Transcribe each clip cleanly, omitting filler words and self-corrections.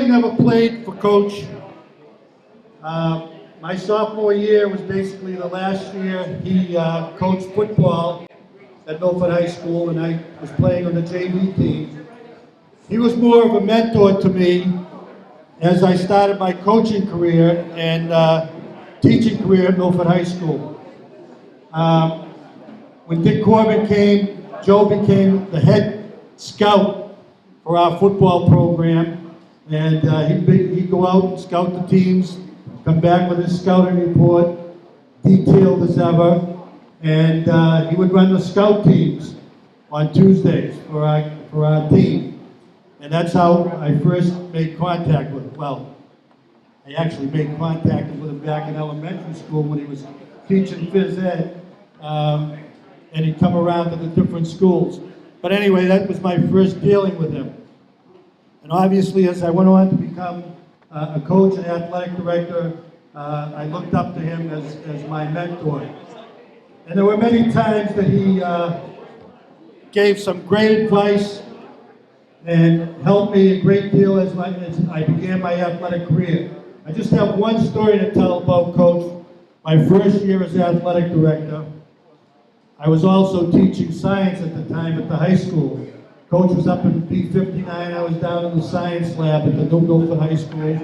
really never played for Coach. My sophomore year was basically the last year he coached football at Milford High School, and I was playing on the JV team. He was more of a mentor to me as I started my coaching career and teaching career at Milford High School. When Dick Corbin came, Joe became the head scout for our football program, and he'd go out and scout the teams, come back with his scouting report, detailed as ever, and he would run the scout teams on Tuesdays for our team. And that's how I first made contact with him. Well, I actually made contact with him back in elementary school when he was teaching phys ed, and he'd come around to the different schools. But anyway, that was my first dealing with him. And obviously, as I went on to become a coach and athletic director, I looked up to him as my mentor. And there were many times that he gave some great advice and helped me a great deal as I began my athletic career. I just have one story to tell about Coach. My first year as athletic director, I was also teaching science at the time at the high school. Coach was up in B59, I was down in the science lab at the New Milford High School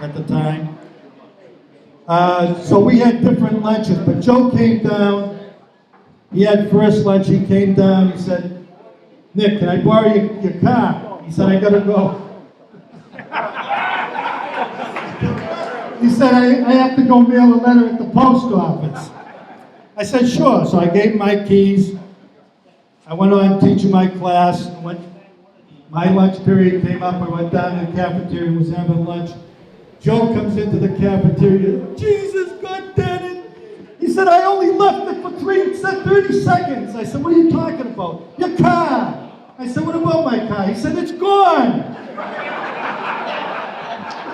at the time. So we had different lunches, but Joe came down. He had first lunch, he came down, he said, "Nick, can I borrow your car?" He said, "I gotta go." He said, I have to go mail a letter at the post office. I said, "Sure." So I gave him my keys. I went on teaching my class. My lunch period came up, I went down to the cafeteria and was having lunch. Joe comes into the cafeteria, "Jesus, God damn it." He said, "I only left it for 30 seconds. I said, "What are you talking about?" "Your car." I said, "What about my car?" He said, "It's gone."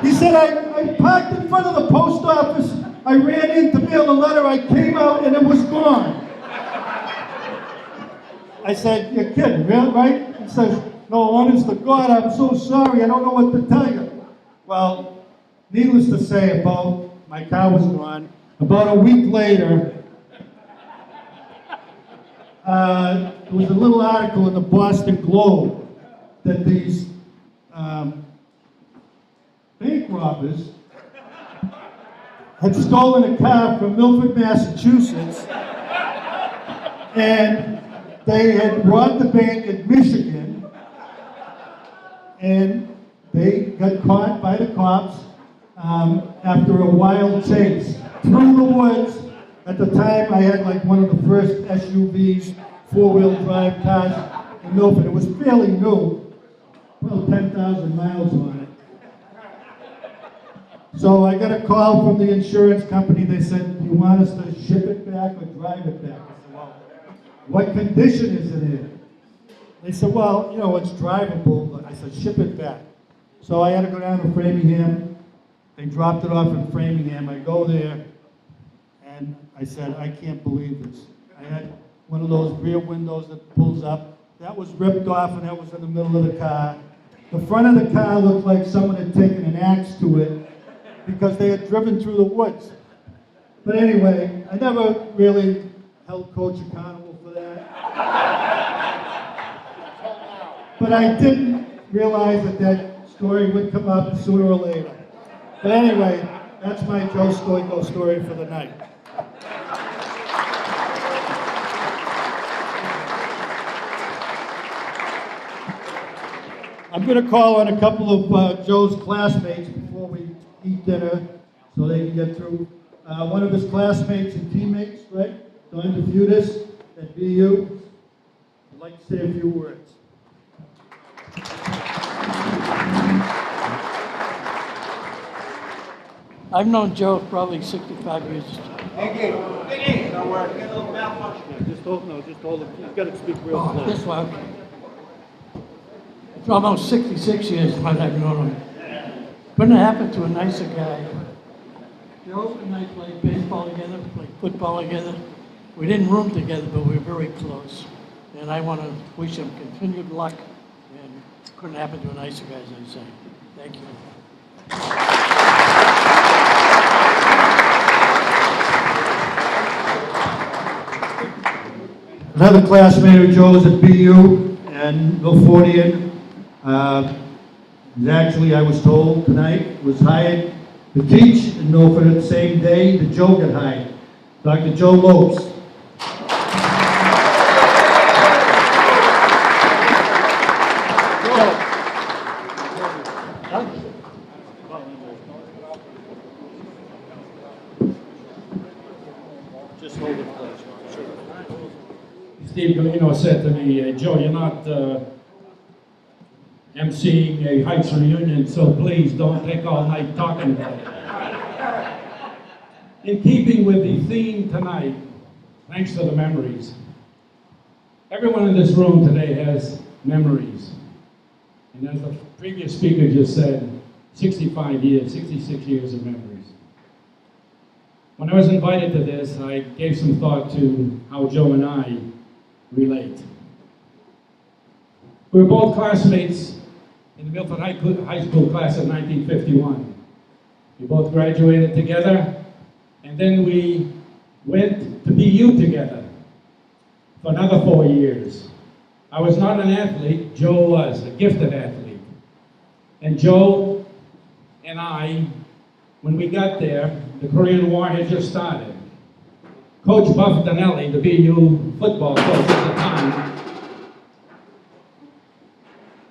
He said, I parked in front of the post office. I ran in to mail a letter. I came out and it was gone. I said, "You're kidding, really, right?" He says, "No, honest to God, I'm so sorry. I don't know what to tell you." Well, needless to say, my car was gone. About a week later, there was a little article in the Boston Globe that these bank robbers had stolen a car from Milford, Massachusetts, and they had robbed the bank in Michigan, and they got caught by the cops after a wild chase through the woods. At the time, I had like one of the first SUVs, four-wheel drive cars in Milford. It was fairly new, well, 10,000 miles on it. So I got a call from the insurance company. They said, "Do you want us to ship it back or drive it back?" I said, "Well, what condition is it in?" They said, "Well, it's drivable." But I said, "Ship it back." So I had to go down to Framingham. They dropped it off in Framingham. I go there, and I said, "I can't believe this." I had one of those rear windows that pulls up. That was ripped off, and that was in the middle of the car. The front of the car looked like someone had taken an axe to it because they had driven through the woods. But anyway, I never really held Coach accountable for that. But I didn't realize that story would come up sooner or later. But anyway, that's my Joe Stoico story for the night. I'm going to call on a couple of Joe's classmates before we eat dinner so they can get through. One of his classmates and teammates, right? Don DeFutis at BU. I'd like to say a few words. I've known Joe probably 65 years. Thank you. Don't worry. Get a little malfunction. Just hold it. You've got to speak real close. This one. It's almost 66 years when I've known him. Couldn't have happened to a nicer guy. Joe and I played baseball together, played football together. We didn't room together, but we were very close. And I want to wish him continued luck. And couldn't happen to a nicer guy, as I say. Thank you. Another classmate of Joe's at BU and Milfordian. Actually, I was told tonight, was hired to teach in Milford the same day that Joe got hired. Dr. Joe Lopes. Steve Galino said to me, Joe, you're not emceeing a Heights reunion, so please don't take all night talking about it. In keeping with the theme tonight, thanks for the memories. Everyone in this room today has memories. And as the previous speaker just said, 65 years, 66 years of memories. When I was invited to this, I gave some thought to how Joe and I relate. We were both classmates in the Milford High School class of 1951. We both graduated together, and then we went to BU together for another 4 years. I was not an athlete, Joe was, a gifted athlete. And Joe and I, when we got there, the Korean War had just started. Coach Buff Donnelly, the BU football coach at the time,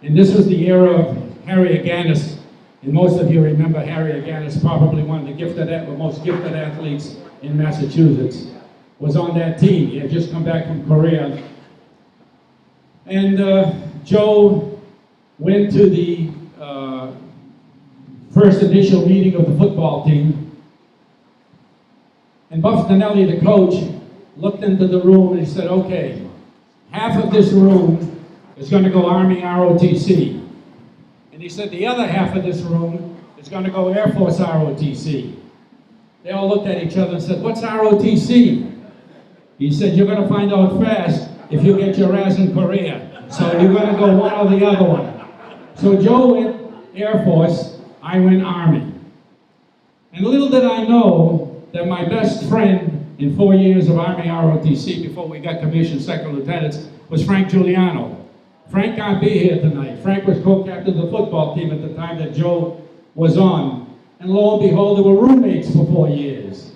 and this was the era of Harry Aganis, and most of you remember Harry Aganis, probably one of the most gifted athletes in Massachusetts, was on that team. He had just come back from Korea. And Joe went to the first initial meeting of the football team. And Buff Donnelly, the coach, looked into the room and he said, okay, half of this room is going to go Army ROTC. And he said the other half of this room is going to go Air Force ROTC. They all looked at each other and said, what's ROTC? He said, you're going to find out fast if you get your ass in Korea. So you're going to go one or the other one. So Joe went Air Force, I went Army. And little did I know that my best friend in 4 years of Army ROTC before we got commissioned second lieutenants was Frank Giuliano. Frank can't be here tonight. Frank was co-captain of the football team at the time that Joe was on. And lo and behold, they were roommates for 4 years.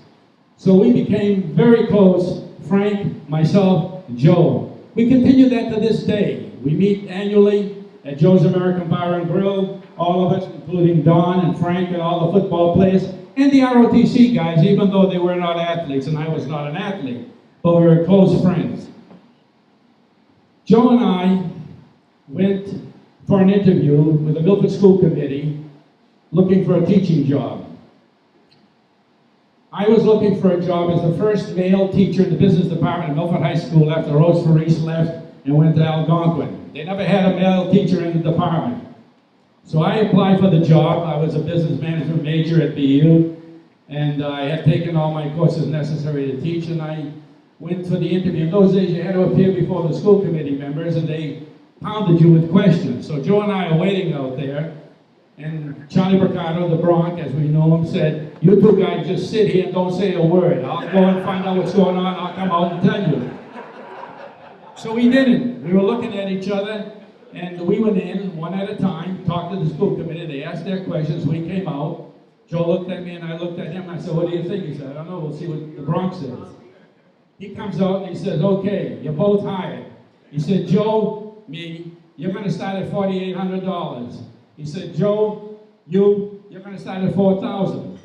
So we became very close, Frank, myself, and Joe. We continue that to this day. We meet annually at Joe's American Bar and Grill, all of us, including Don and Frank and all the football players. And the ROTC guys, even though they were not athletes, and I was not an athlete, but we were close friends. Joe and I went for an interview with the Milford School Committee looking for a teaching job. I was looking for a job as the first male teacher in the business department at Milford High School after Rose Farice left and went to Algonquin. They never had a male teacher in the department. So I applied for the job. I was a business management major at BU, and I had taken all my courses necessary to teach, and I went for the interview. In those days, you had to appear before the school committee members, and they pounded you with questions. So Joe and I are waiting out there, and Charlie Mercado, the Bronc, as we know him, said, you two guys just sit here and don't say a word. I'll go and find out what's going on, I'll come out and tell you. So we didn't. We were looking at each other, and we went in one at a time, talked to the school committee, they asked their questions, we came out. Joe looked at me and I looked at him, and I said, what do you think? He said, I don't know, we'll see what the Bronx says. He comes out and he says, okay, you're both hired. He said, Joe, me, you're going to start at $4,800. He said, Joe, you're going to start at $4,000.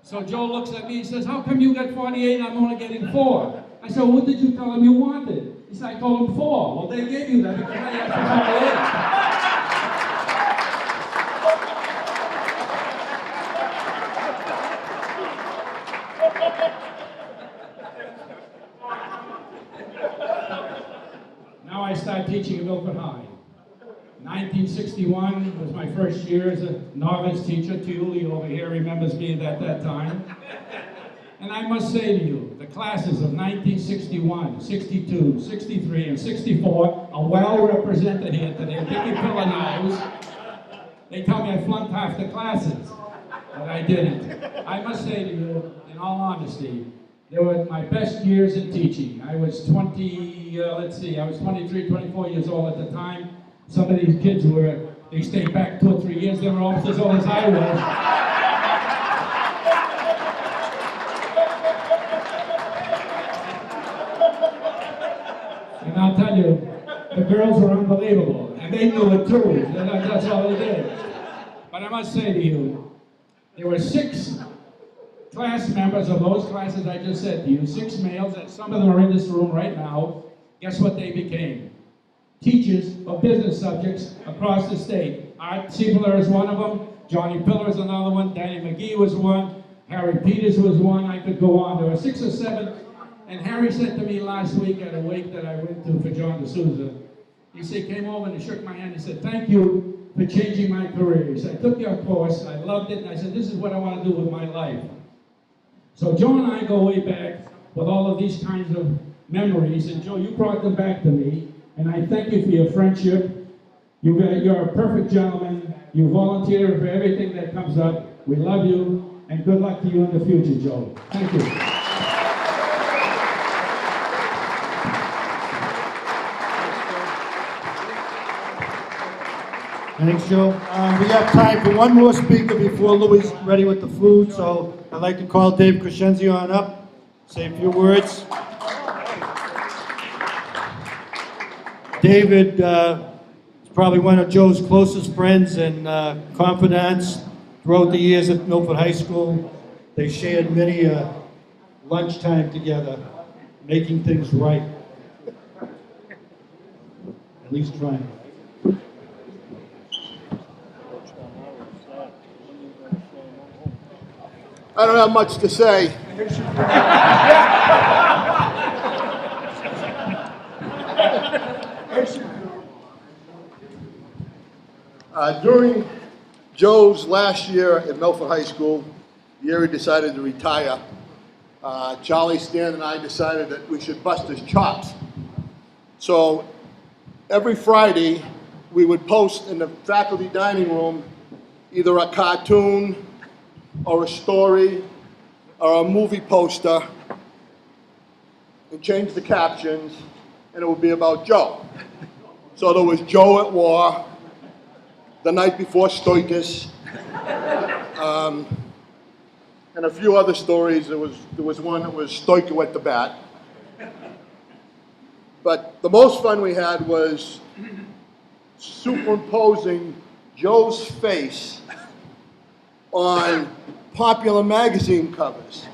So Joe looks at me and says, how come you got 48 and I'm only getting 4? I said, well, what did you tell him you wanted? He said, I told him 4. Well, they gave you that because I asked for 48. Now I started teaching at Milford High. 1961 was my first year as a novice teacher. Tully over here remembers me at that time. And I must say to you, the classes of 1961, 62, 63, and 64 are well represented here today. Dickie Pillar knows. They tell me I flunked half the classes. but I didn't. I must say to you, in all honesty, they were my best years in teaching. I was 23, 24 years old at the time. Some of these kids they stayed back 2 or 3 years. They were almost as old as I was. And I'll tell you, the girls were unbelievable, and they knew it too. That's all they did. But I must say to you, there were 6 class members of those classes I just said to you, 6 males, and some of them are in this room right now. Guess what they became? Teachers of business subjects across the state. Art Siebler is one of them, Johnny Pillar is another one, Danny McGee was one, Harry Peters was one, I could go on. There were 6 or 7. And Harry said to me last week at a wake that I went to for John D'Souza, he came over and he shook my hand. He said, "Thank you for changing my career." He said, "I took your course, I loved it, and I said, this is what I want to do with my life." So Joe and I go way back with all of these kinds of memories, and Joe, you brought them back to me, and I thank you for your friendship. You're a perfect gentleman. You volunteer for everything that comes up. We love you, and good luck to you in the future, Joe. Thank you. Thanks, Joe. We have time for one more speaker before Louis is ready with the food, so I'd like to call Dave Crescenzi on up, say a few words. David is probably one of Joe's closest friends and confidants throughout the years at Milford High School. They shared many lunchtime together, making things right. At least trying. I don't have much to say. During Joe's last year at Milford High School, the year he decided to retire, Charlie, Stan, and I decided that we should bust his chops. So every Friday, we would post in the faculty dining room either a cartoon or a story or a movie poster and change the captions, and it would be about Joe. So there was Joe at war, the night before Stoicus, and a few other stories. There was one that was Stoico at the bat. But the most fun we had was superimposing Joe's face on popular magazine covers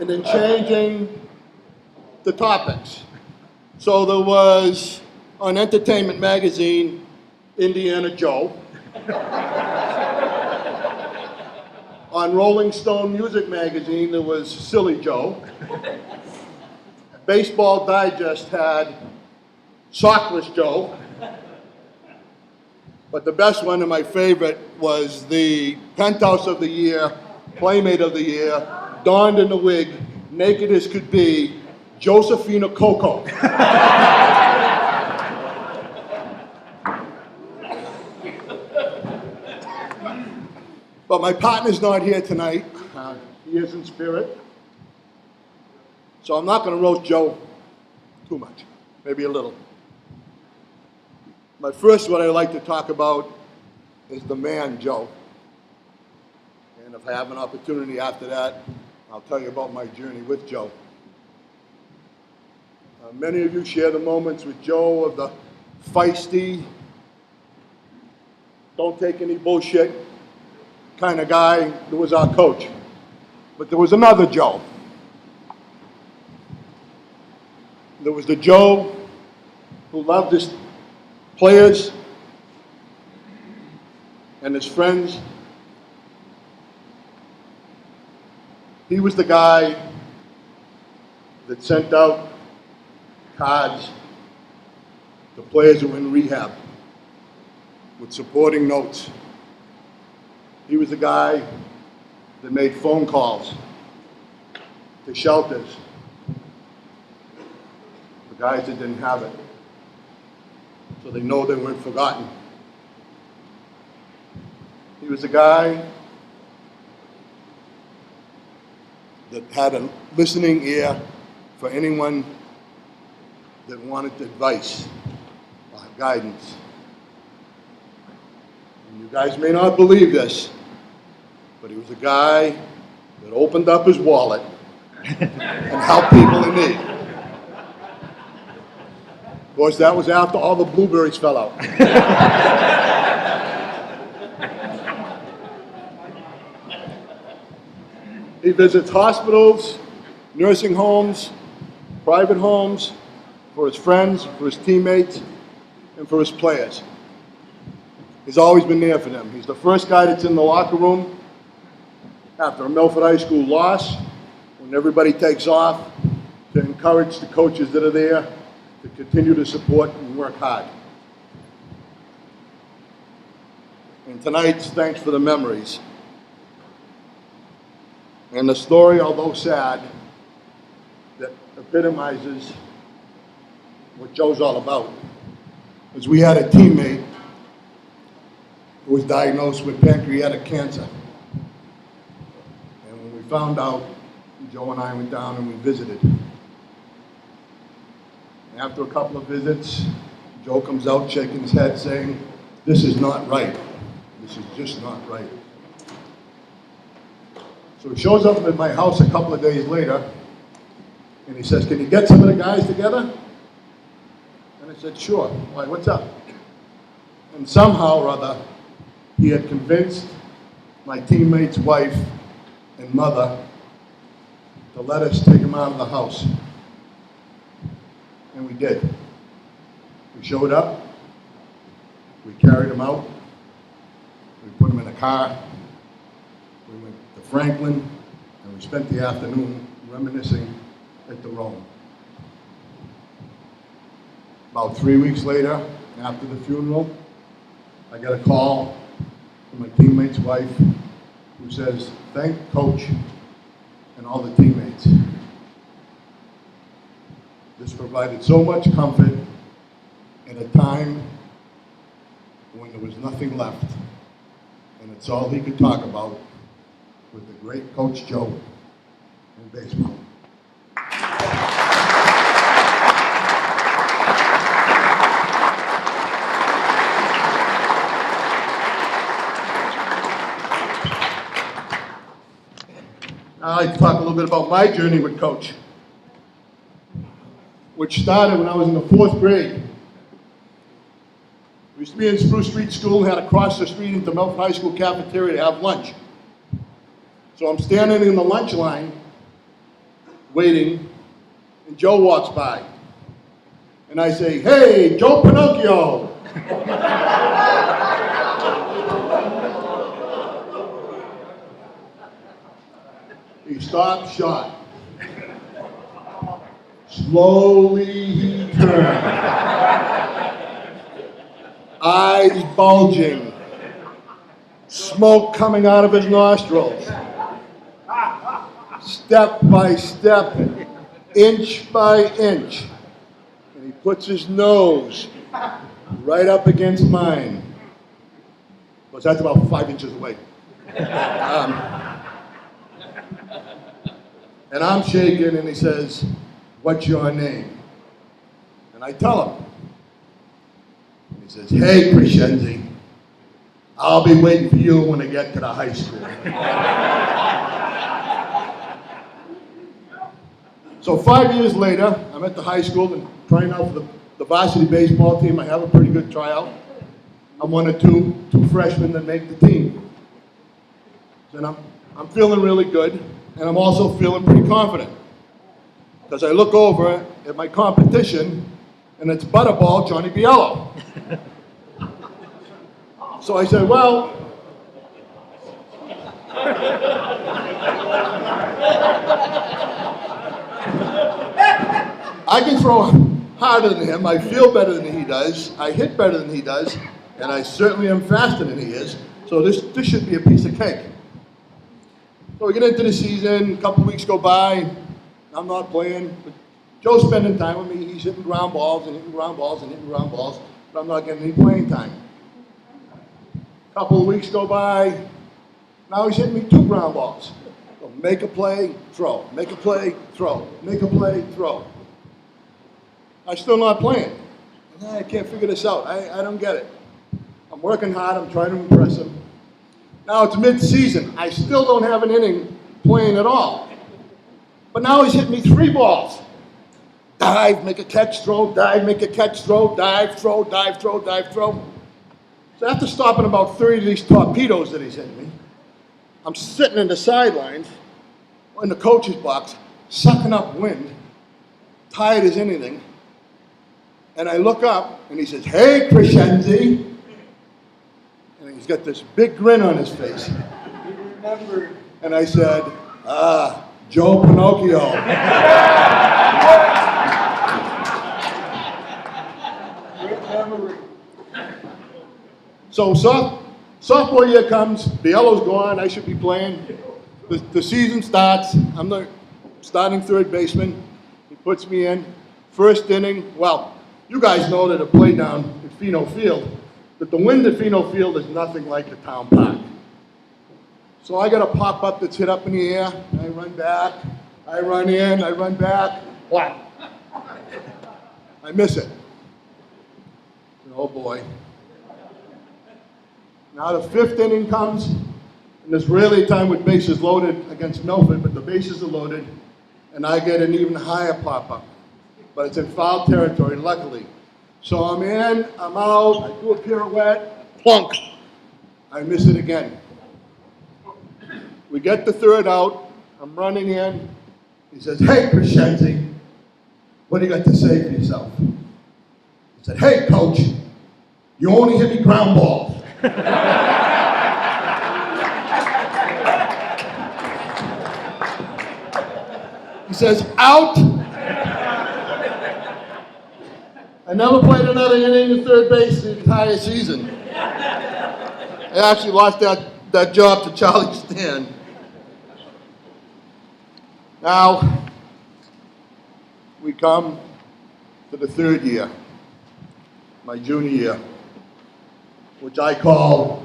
and then changing the topics. So there was, on Entertainment Magazine, Indiana Joe. On Rolling Stone Music Magazine, there was Silly Joe. Baseball Digest had Sockless Joe. But the best one and my favorite was the Penthouse of the Year, Playmate of the Year, donned in the wig, naked as could be, Josephina Coco. But my partner's not here tonight. He is in spirit. So I'm not going to roast Joe too much, maybe a little. My first one I'd like to talk about is the man, Joe. And if I have an opportunity after that, I'll tell you about my journey with Joe. Many of you share the moments with Joe of the feisty, don't take any bullshit kind of guy that was our coach. But there was another Joe. There was the Joe who loved his players and his friends. He was the guy that sent out cards to players who were in rehab with supporting notes. He was the guy that made phone calls to shelters, the guys that didn't have it, so they know they weren't forgotten. He was the guy that had a listening ear for anyone that wanted advice or guidance. And you guys may not believe this, but he was a guy that opened up his wallet and helped people in need. Of course, that was after all the blueberries fell out. He visits hospitals, nursing homes, private homes, for his friends, for his teammates, and for his players. He's always been there for them. He's the first guy that's in the locker room after a Milford High School loss, when everybody takes off, to encourage the coaches that are there to continue to support and work hard. And tonight's thanks for the memories. And the story, although sad, that epitomizes what Joe's all about, is we had a teammate who was diagnosed with pancreatic cancer. And when we found out, Joe and I went down and we visited. After a couple of visits, Joe comes out shaking his head saying, "This is not right. This is just not right." So he shows up at my house a couple of days later, and he says, "Can you get some of the guys together?" And I said, "Sure. Why, what's up?" And somehow or other, he had convinced my teammate's wife and mother to let us take him out of the house. And we did. We showed up, we carried him out, we put him in a car, we went to Franklin, and we spent the afternoon reminiscing at the Rome. About 3 weeks later, after the funeral, I got a call from my teammate's wife who says, "Thank Coach and all the teammates. This provided so much comfort at a time when there was nothing left, and it's all he could talk about with the great Coach Joe in baseball." Now I'd like to talk a little bit about my journey with Coach, which started when I was in the 4th grade. We used to be in Spruce Street School and had to cross the street into Milford High School cafeteria to have lunch. So I'm standing in the lunch line, waiting, and Joe walks by. And I say, "Hey, Joe Pinocchio!" He stopped short. Slowly he turned, eyes bulging, smoke coming out of his nostrils. Step by step, inch by inch, and he puts his nose right up against mine. Well, that's about 5 inches away. And I'm shaking, and he says, "What's your name?" And I tell him. And he says, "Hey, Crescenzi, I'll be waiting for you when I get to the high school." So 5 years later, I'm at the high school and trying out for the varsity baseball team. I have a pretty good tryout. I'm one of two freshmen that make the team. And I'm feeling really good, and I'm also feeling pretty confident. Because I look over at my competition, and it's Butterball Johnny Biello. So I said, "Well, I can throw harder than him, I feel better than he does, I hit better than he does, and I certainly am faster than he is, so this should be a piece of cake." So we get into the season, a couple weeks go by, I'm not playing, but Joe's spending time with me. He's hitting ground balls and hitting ground balls and hitting ground balls, but I'm not getting any playing time. A couple of weeks go by, now he's hitting me 2 ground balls. So make a play, throw, make a play, throw, make a play, throw. I'm still not playing. I can't figure this out. I don't get it. I'm working hard. I'm trying to impress him. Now it's mid-season. I still don't have an inning playing at all. But now he's hitting me 3 balls. Dive, make a catch, throw, dive, make a catch, throw, dive, throw, dive, throw, dive, throw. So after stopping about 30 of these torpedoes that he's hitting me, I'm sitting in the sidelines, in the coach's box, sucking up wind, tired as anything. And I look up, and he says, "Hey, Crescenzi." And he's got this big grin on his face. And I said, Joe Pinocchio. So sophomore year comes, Biello's gone, I should be playing. The season starts, I'm the starting third baseman. He puts me in, first inning. Well, you guys know that a play down at Pheno Field, that the wind at Pheno Field is nothing like the town park. So I got a pop-up that's hit up in the air, I run back, I run in, I run back, whack. I miss it. Oh boy. Now the 5th inning comes, and there's rarely a time with bases loaded against Milford, but the bases are loaded, and I get an even higher pop-up. But it's in foul territory, luckily. So I'm in, I'm out, I do a pirouette, plunk. I miss it again. We get the 3rd out, I'm running in. He says, "Hey, Crescenzi, what do you got to say for yourself?" I said, "Hey, coach, you only hit me ground balls." He says, "Out." I never played another inning at third base the entire season. I actually lost that job to Charlie Stan. Now, we come to the 3rd year, my junior year, which I call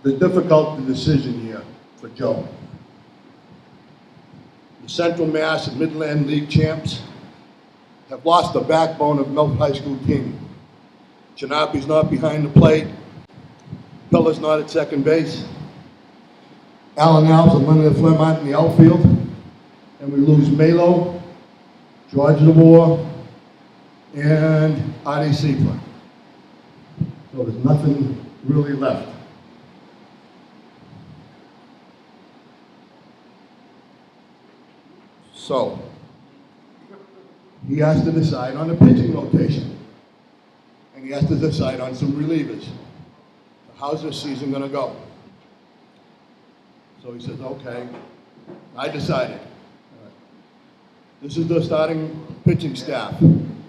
the difficult decision year for Joe. The Central Mass and Midland League champs have lost the backbone of Milford High School team. Chinapi's not behind the plate. Pillar's not at second base. Alan Alves and Leonard Flemont in the outfield. And we lose Melo, George DeVore, and Artie Seifler. So there's nothing really left. So, he has to decide on a pitching rotation. And he has to decide on some relievers. How's this season going to go? So he says, okay, I decided. This is the starting pitching staff.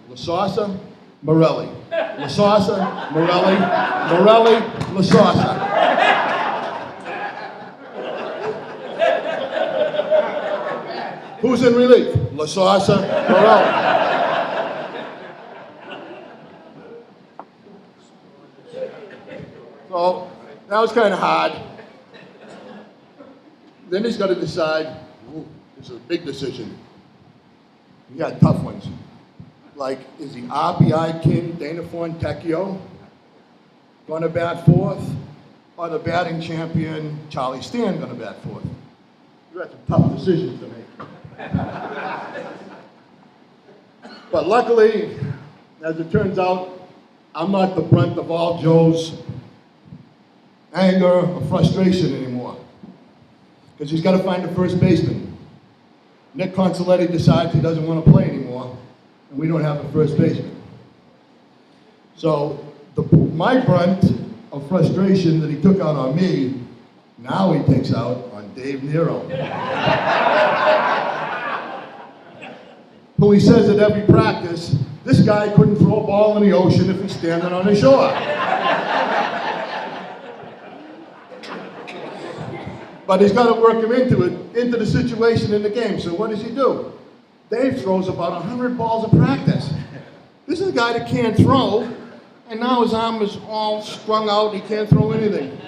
Lasausa, Morelli. Lasausa, Morelli, Morelli, Lasausa. Who's in relief? Lasausa, Morelli. So that was kind of hard. Then he's got to decide, this is a big decision. He had tough ones. Like, is the RBI king, Dana Fontecchio, going to bat 4th? Or the batting champion, Charlie Stan, going to bat 4th? You had some tough decisions to make. But luckily, as it turns out, I'm not the brunt of all Joe's anger or frustration anymore. Because he's got to find a first baseman. Nick Consoletti decides he doesn't want to play anymore, and we don't have a first baseman. So my brunt of frustration that he took out on me, now he takes out on Dave Nero. Who he says at every practice, this guy couldn't throw a ball in the ocean if he's standing on the shore. But he's got to work him into the situation in the game. So what does he do? Dave throws about 100 balls a practice. This is a guy that can't throw, and now his arm is all strung out, he can't throw anything.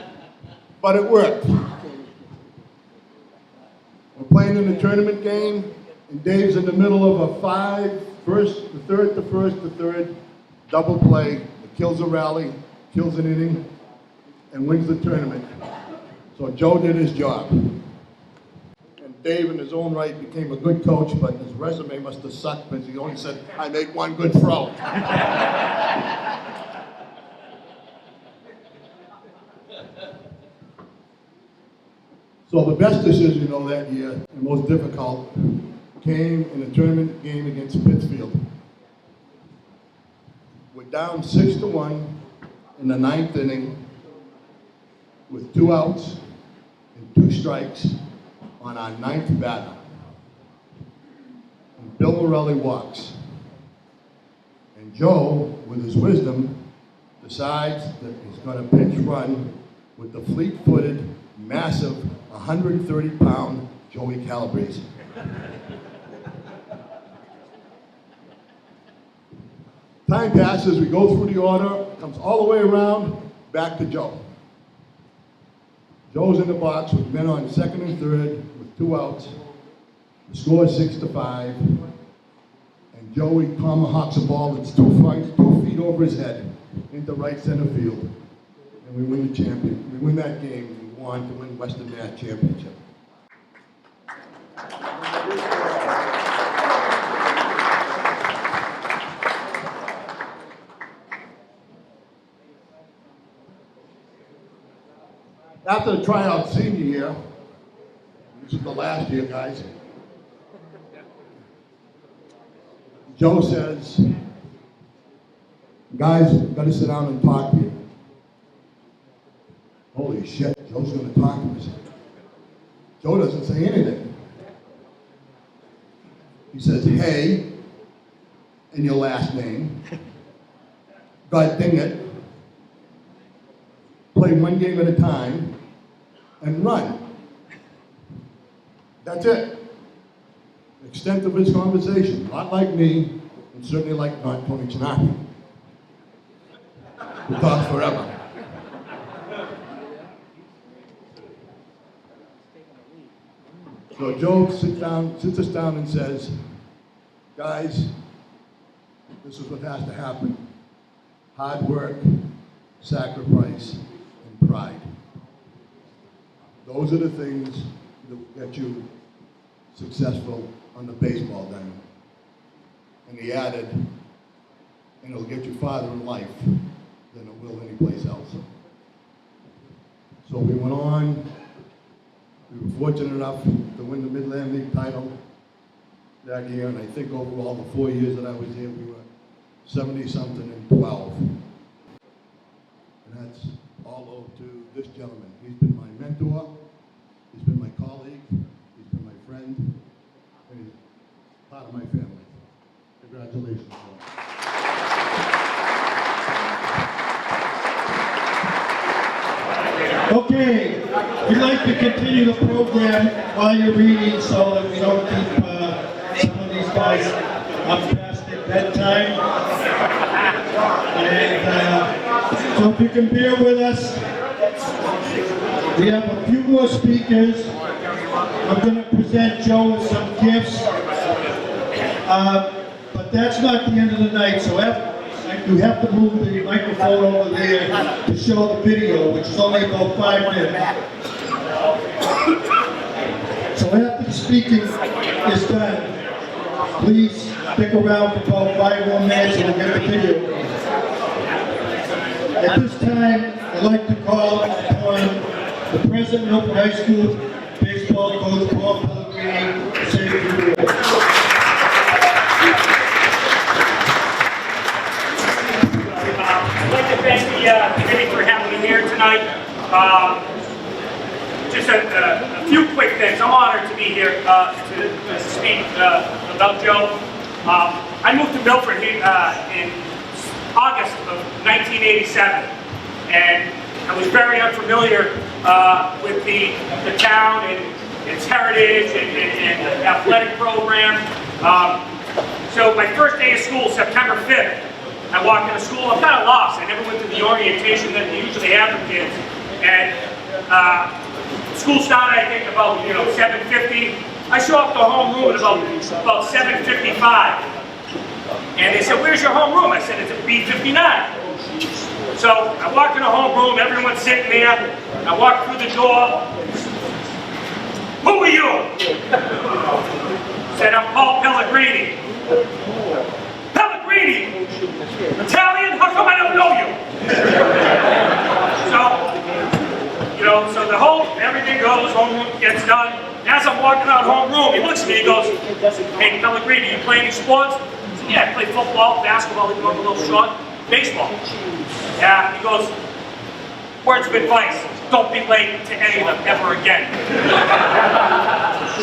But it worked. We're playing playing in a tournament game, and Dave's in the middle of a third to third, double play, that kills a rally, kills an inning, and wins the tournament. So Joe did his job. And Dave, in his own right, became a good coach, but his resume must have sucked because he only said, I make one good throw. So the best decision, that year, and most difficult, came in a tournament game against Pittsfield. We're down 6-1 in the ninth inning with 2 outs and 2 strikes on our 9th batter. And Bill Morelli walks. And Joe, with his wisdom, decides that he's going to pinch run with the fleet-footed, massive, 130-pound Joey Calabrese. Time passes, we go through the order, comes all the way around, back to Joe. Joe's in the box with men on second and third with 2 outs. The score is 6-5. And Joey tomahawks a ball that's 2 feet over his head into right center field. And we win the champion. We win that game. We won to win Western Mass Championship. After the tryout senior year, this is the last year, guys, Joe says, guys, we've got to sit down and talk to you. Holy shit, Joe's going to talk to us. Joe doesn't say anything. He says, hey, and your last name. God dang it. Play one game at a time and run. That's it. The extent of his conversation, not like me, and certainly like not Tony Chinaki, who talks forever. So Joe sits us down and says, guys, this is what has to happen. Hard work, sacrifice, and pride. Those are the things that get you successful on the baseball diamond. And he added, and it'll get you farther in life than it will anyplace else. So we went on. We were fortunate enough to win the Midland League title that year, and I think overall the 4 years that I was there, we were 70-something and 12. And that's all owed to this gentleman. He's been my mentor, he's been my colleague, he's been my friend, and he's part of my family. Congratulations, Joe. Okay, we'd like to continue the program while you're reading so that we don't keep some of these guys up past their bedtime. And so if you can bear with us, we have a few more speakers. I'm going to present Joe with some gifts, but that's not the end of the night, so you have to move the microphone over there to show the video, which is only about 5 minutes. So after the speaking is done, please stick around for about 5 more minutes and we'll get the video. At this time, I'd like to call upon the president of Milford High School baseball coach, Paul Pellegrini, to say a few words. I'd like to thank the committee for having me here tonight. Just a few quick things. I'm honored to be here to speak about Joe. I moved to Milford in August of 1987, and I was very unfamiliar with the town and its heritage and athletic program. So my first day of school, September 5th, I walked into school, I'm kind of lost. I never went to the orientation that they usually have for kids. And school started, I think, about 7:50. I show up to homeroom at about 7:55. And they said, where's your homeroom? I said, it's at B59. So I walk in the homeroom, everyone's sitting there. I walk through the door. Who are you? Said, I'm Paul Pellegrini. Pellegrini? Italian? How come I don't know you? So the everything goes, homeroom gets done. As I'm walking out homeroom, he looks at me, he goes, hey, Pellegrini, you play any sports? I said, yeah, I play football, basketball, even though I'm a little short, baseball. Yeah, he goes, words of advice, don't be late to any of them ever again.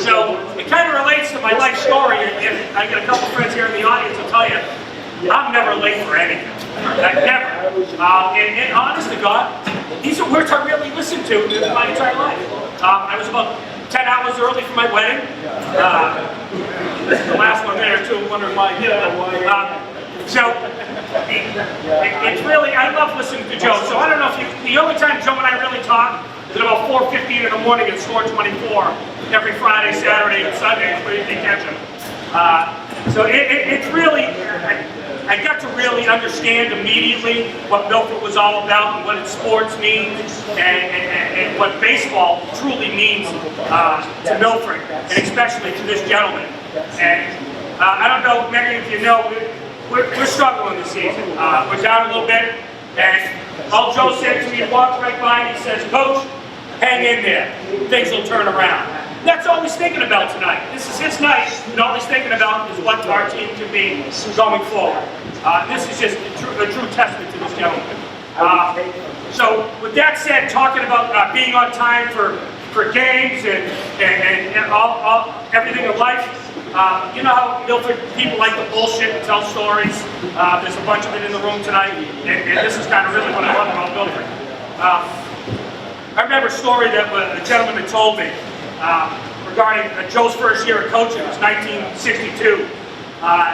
So it kind of relates to my life story, and I got a couple friends here in the audience will tell you, I'm never late for anything. Never. And honest to God, these are words I really listened to my entire life. I was about 10 hours early for my wedding. The last one there too, wondering why I did it. So it's really, I love listening to Joe. So I don't know if the only time Joe and I really talk is at about 4:15 in the morning at Store 24 every Friday, Saturday, and Sunday where you can catch him. So it's really, I got to really understand immediately what Milford was all about and what its sports means and what baseball truly means to Milford, and especially to this gentleman. And I don't know, many of you know, we're struggling this season. We're down a little bit, and all Joe said to me, he walked right by and he says, Coach, hang in there, things will turn around. That's all he's thinking about tonight. This is his night, and all he's thinking about is what our team can be going forward. This is just a true testament to this gentleman. So with that said, talking about being on time for games and all everything in life, you know how Milford people like to bullshit and tell stories. There's a bunch of it in the room tonight, and this is kind of really what I love about Milford. I remember a story that a gentleman had told me regarding Joe's first year of coaching. It was 1962.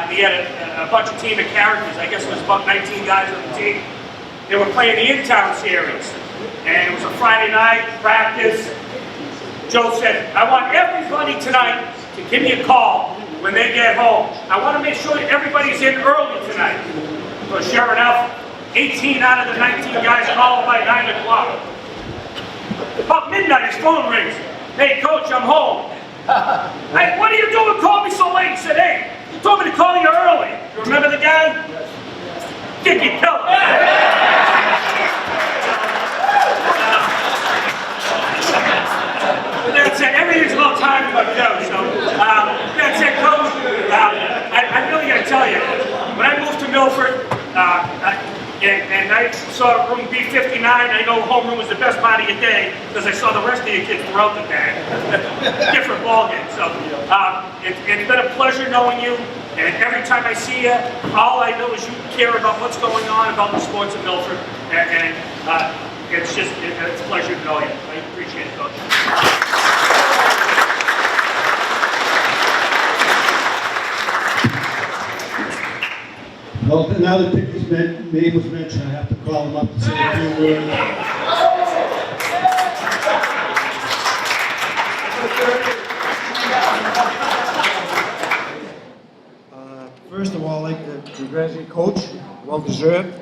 He had a bunch of team of characters. I guess it was about 19 guys on the team. They were playing the in-town series, and it was a Friday night practice. Joe said, I want everybody tonight to give me a call when they get home. I want to make sure that everybody's in early tonight. So sure enough, 18 out of the 19 guys called by 9 o'clock. About midnight, his phone rings. Hey, Coach, I'm home. Hey, what are you doing? Call me so late. He said, hey, you told me to call you early. You remember the guy? Dickie Keller. That's it. Everything's about time about Joe. So that's it, Coach. I really got to tell you, when I moved to Milford, and I saw room B59, I know homeroom was the best part of your day because I saw the rest of your kids throughout the day. Different ballgame. So it's been a pleasure knowing you, and every time I see you, all I know is you care about what's going on about the sports of Milford, and it's a pleasure to know you. I appreciate it, Coach. Well, now that Dickie's name was mentioned, I have to call him up and say a few words. First of all, I'd like to congratulate Coach. Well deserved.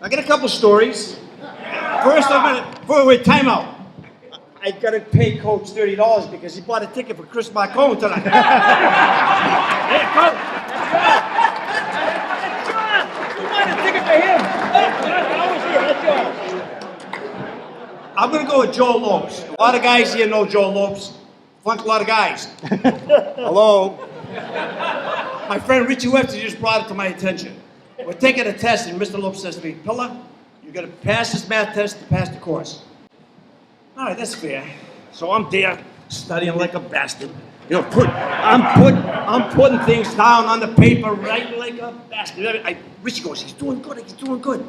I got a couple stories. First, wait, time out. I got to pay Coach $30 because he bought a ticket for Chris Marcone tonight. Hey, Coach. I'm going to go with Joe Lopes. A lot of guys here know Joe Lopes. Funk a lot of guys. Hello? My friend Richie Webster just brought it to my attention. We're taking a test, and Mr. Lopes says to me, Pilla, you're going to pass this math test to pass the course. All right, that's fair. So I'm there studying like a bastard. You know, I'm putting things down on the paper, writing like a bastard. Richie goes, he's doing good, he's doing good.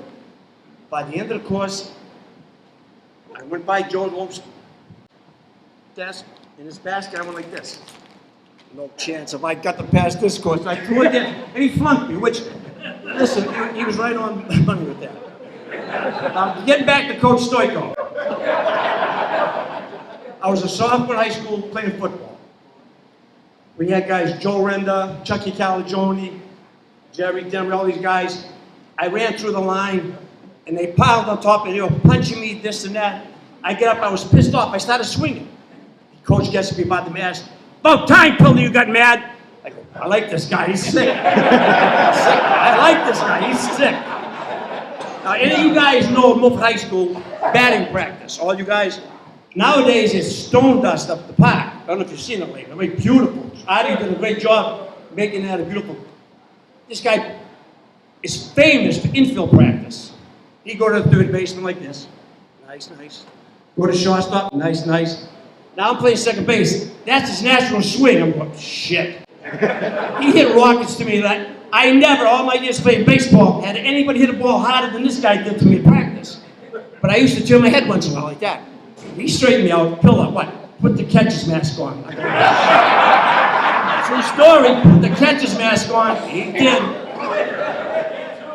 By the end of the course, I went by Joe Lopes' desk, in his basket, I went like this. No chance if I got to pass this course. I threw it in, and he flunked me, which, listen, he was right on money with that. Getting back to Coach Stoico. I was a sophomore in high school playing football. We had guys, Joe Renda, Chucky Calagione, Jerry Denver, all these guys. I ran through the line, and they piled on top, and they were punching me, this and that. I get up, I was pissed off, I started swinging. Coach gets me about the mask. About time, Pilner, you got mad. I go, I like this guy, he's sick. I like this guy, he's sick. Now, any of you guys know Milford High School batting practice, all you guys. Nowadays, it's stone dust up the park. I don't know if you've seen it lately. I mean, beautiful. Artie did a great job making that a beautiful. This guy is famous for infield practice. He'd go to the third baseman like this. Nice, nice. Go to shortstop. Nice, nice. Now I'm playing second base. That's his natural swing. I'm going, shit. He hit rockets to me that I never, all my years playing baseball, had anybody hit a ball harder than this guy did to me in practice. But I used to turn my head once in a while like that. He straightened me out, Pillar, what? Put the catcher's mask on. True story, put the catcher's mask on. He did.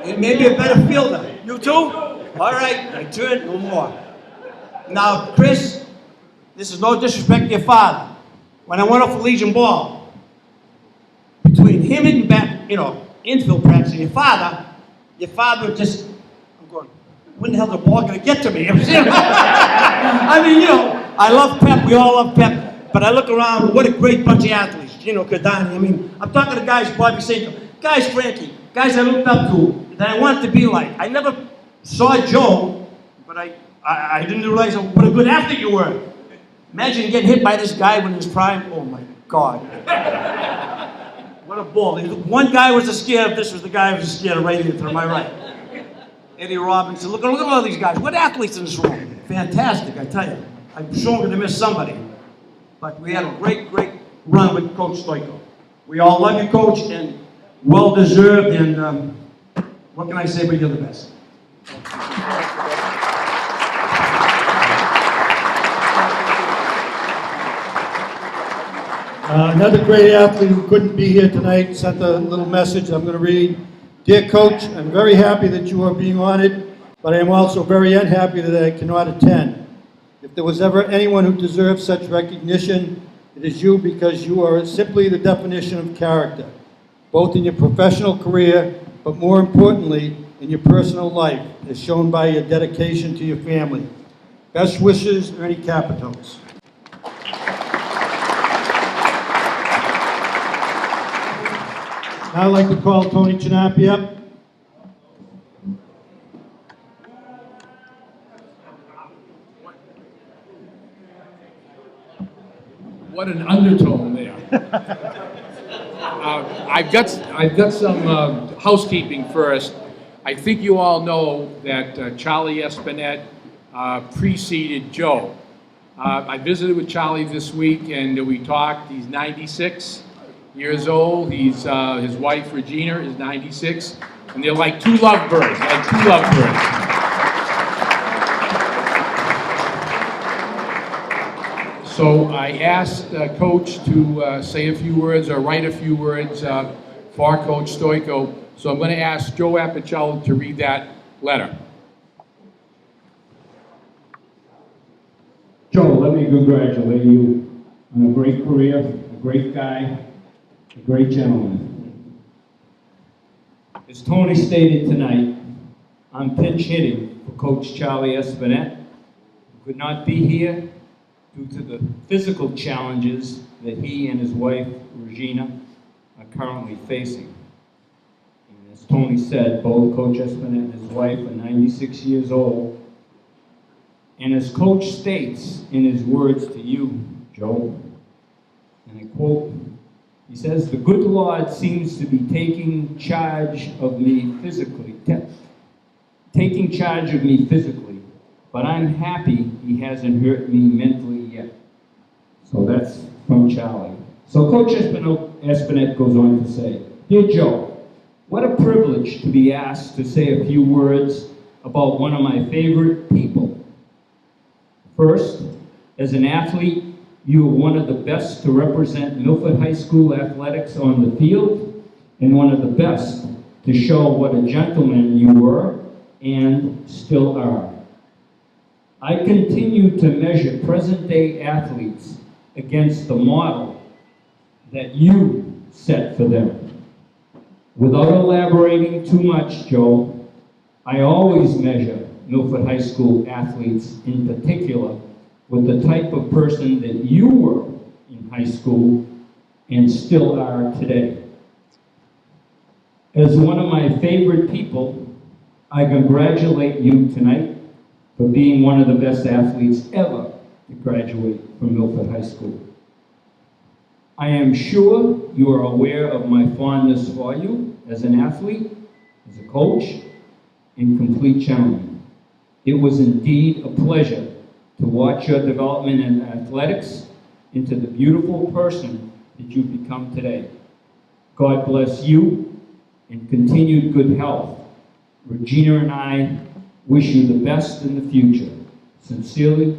It made me a better fielder. You too? All right, I turned, no more. Now, Chris, this is no disrespect to your father. When I went off the Legion ball, between him and back, infield practice and your father would just, I'm going, when the hell the ball gonna get to me? I mean, I love Pep, we all love Pep, but I look around, what a great bunch of athletes, Cardani. I mean, I'm talking to guys, Bobby St. guys, Frankie, guys I looked up to, that I wanted to be like. I never saw Joe, but I didn't realize what a good athlete you were. Imagine getting hit by this guy when he was prime. Oh my God. What a ball. One guy was scared, this was the guy who was scared right here to my right. Eddie Robinson, look at all these guys. What athletes in this room? Fantastic, I tell you. I'm sure I'm going to miss somebody. But we had a great, great run with Coach Stoico. We all love you, Coach, and well-deserved, and what can I say, but you're the best. Another great athlete who couldn't be here tonight sent a little message I'm going to read. Dear Coach, I'm very happy that you are being honored, but I am also very unhappy that I cannot attend. If there was ever anyone who deserves such recognition, it is you, because you are simply the definition of character, both in your professional career, but more importantly, in your personal life, as shown by your dedication to your family. Best wishes, Ernie Capitos. Now I'd like to call Tony Chinapi up. What an undertone there. I've got some housekeeping first. I think you all know that Charlie Espinette preceded Joe. I visited with Charlie this week and we talked. He's 96 years old. His wife Regina is 96, and they're like two lovebirds, So I asked Coach to say a few words or write a few words for Coach Stoico. So I'm going to ask Joe Appicello to read that letter. Joe, let me congratulate you on a great career, a great guy, a great gentleman. As Tony stated tonight, I'm pinch hitting for Coach Charlie Espinette, who could not be here due to the physical challenges that he and his wife, Regina, are currently facing. And as Tony said, both Coach Espinette and his wife are 96 years old. And as Coach states in his words to you, Joe, and I quote, he says, "The good Lord seems to be taking charge of me physically, but I'm happy he hasn't hurt me mentally yet." So that's from Charlie. So Coach Espinette goes on to say, "Dear Joe, what a privilege to be asked to say a few words about one of my favorite people. First, as an athlete, you are one of the best to represent Milford High School athletics on the field, and one of the best to show what a gentleman you were and still are. I continue to measure present-day athletes against the model that you set for them. Without elaborating too much, Joe, I always measure Milford High School athletes in particular with the type of person that you were in high school and still are today. As one of my favorite people, I congratulate you tonight for being one of the best athletes ever to graduate from Milford High School. I am sure you are aware of my fondness for you as an athlete, as a coach, and complete gentleman. It was indeed a pleasure to watch your development in athletics into the beautiful person that you've become today. God bless you and continued good health. Regina and I wish you the best in the future. Sincerely,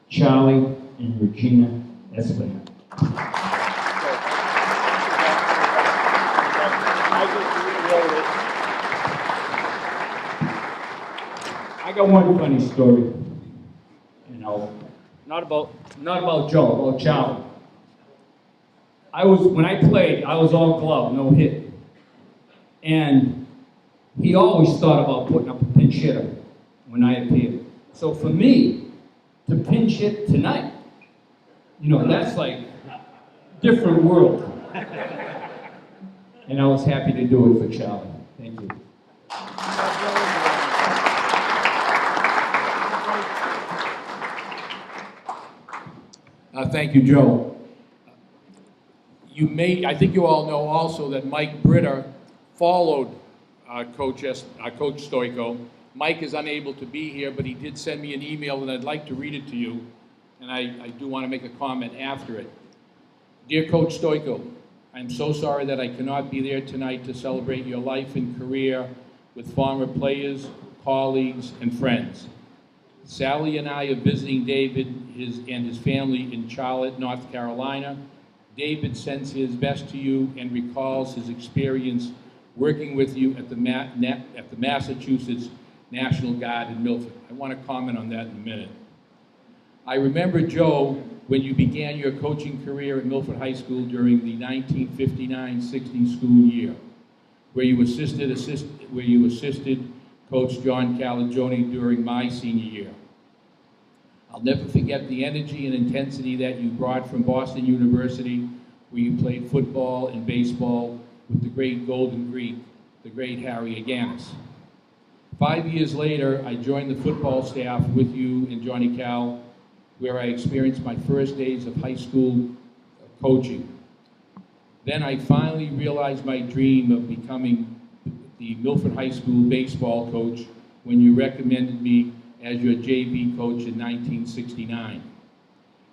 Charlie and Regina Espinel. I got one funny story, not about Joe, about Charlie. When I played, I was all glove, no hit. And he always thought about putting up a pinch hitter when I appeared. So for me, to pinch hit tonight, that's like a different world. And I was happy to do it for Charlie. Thank you. Thank you, Joe. I think you all know also that Mike Britter followed Coach Stoico. Mike is unable to be here, but he did send me an email, and I'd like to read it to you, and I do want to make a comment after it. Dear Coach Stoico, I'm so sorry that I cannot be there tonight to celebrate your life and career with former players, colleagues, and friends. Sally and I are visiting David and his family in Charlotte, North Carolina. David sends his best to you and recalls his experience working with you at the Massachusetts National Guard in Milford. I want to comment on that in a minute. I remember, Joe, when you began your coaching career at Milford High School during the 1959-60 school year, where you assisted Coach John Calagione during my senior year. I'll never forget the energy and intensity that you brought from Boston University, where you played football and baseball with the great Golden Greek, the great Harry Aganis. 5 years later, I joined the football staff with you and Johnny Cal, where I experienced my first days of high school coaching. Then I finally realized my dream of becoming the Milford High School baseball coach when you recommended me as your JV coach in 1969.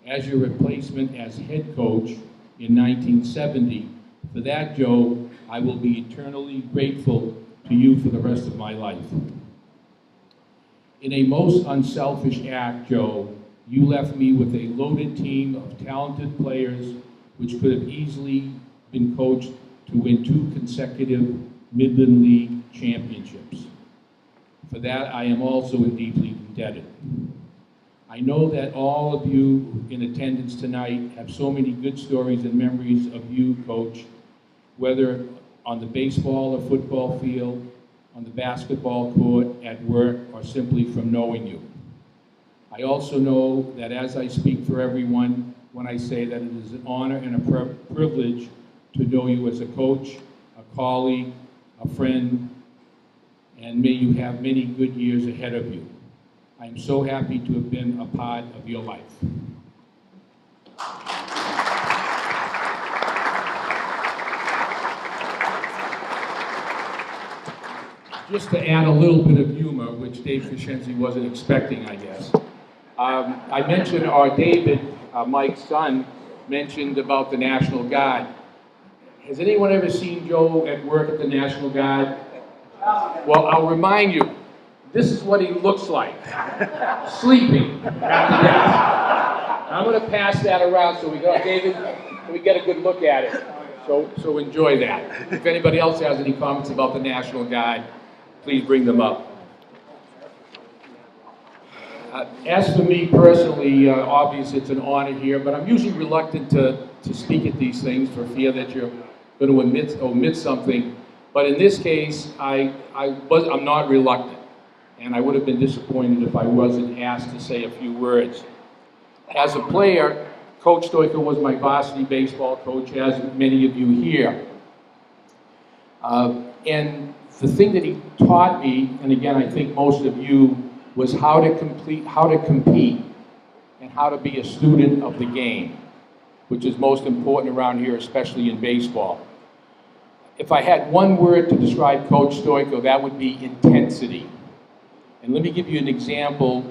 As your replacement as head coach in 1970. For that, Joe, I will be eternally grateful to you for the rest of my life. In a most unselfish act, Joe, you left me with a loaded team of talented players which could have easily been coached to win 2 consecutive Midland League championships. For that, I am also deeply indebted. I know that all of you in attendance tonight have so many good stories and memories of you, Coach, whether on the baseball or football field, on the basketball court, at work, or simply from knowing you. I also know that as I speak for everyone when I say that it is an honor and a privilege to know you as a coach, a colleague, a friend, and may you have many good years ahead of you. I am so happy to have been a part of your life. Just to add a little bit of humor, which Dave Crescenzi wasn't expecting, I guess. I mentioned, David, Mike's son, mentioned about the National Guard. Has anyone ever seen Joe at work at the National Guard? Well, I'll remind you, this is what he looks like, sleeping at the desk. I'm going to pass that around so David, we get a good look at it. So enjoy that. If anybody else has any comments about the National Guard, please bring them up. As for me personally, obviously it's an honor here, but I'm usually reluctant to to speak at these things for fear that you're going to omit something. But in this case, I'm not reluctant, and I would have been disappointed if I wasn't asked to say a few words. As a player, Coach Stoico was my varsity baseball coach, as many of you here. And the thing that he taught me, and again, I think most of you, was how to compete, and how to be a student of the game, which is most important around here, especially in baseball. If I had one word to describe Coach Stoico, that would be intensity. And let me give you an example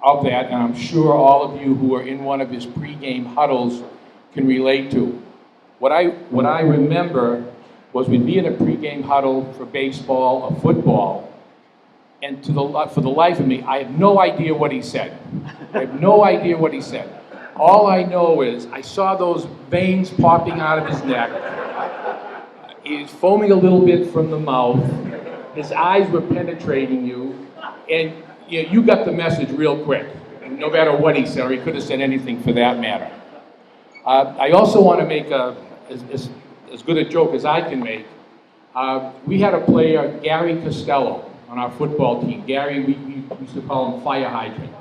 of that, and I'm sure all of you who are in one of his pregame huddles can relate to. What I remember was we'd be in a pregame huddle for baseball or football, and for the life of me, I have no idea what he said. I have no idea what he said. All I know is I saw those veins popping out of his neck. He's foaming a little bit from the mouth. His eyes were penetrating you, and you got the message real quick, no matter what he said, or he could have said anything for that matter. I also want to make as good a joke as I can make. We had a player, Gary Costello, on our football team. Gary, we used to call him Fire Hydrant.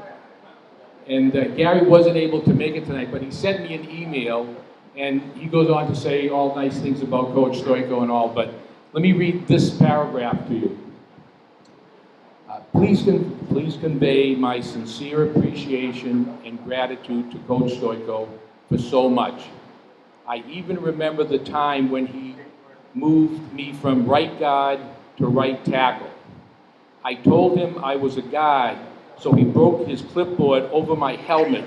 And Gary wasn't able to make it tonight, but he sent me an email, and he goes on to say all nice things about Coach Stoico and all, but let me read this paragraph to you. Please convey my sincere appreciation and gratitude to Coach Stoico for so much. I even remember the time when he moved me from right guard to right tackle. I told him I was a guard, so he broke his clipboard over my helmet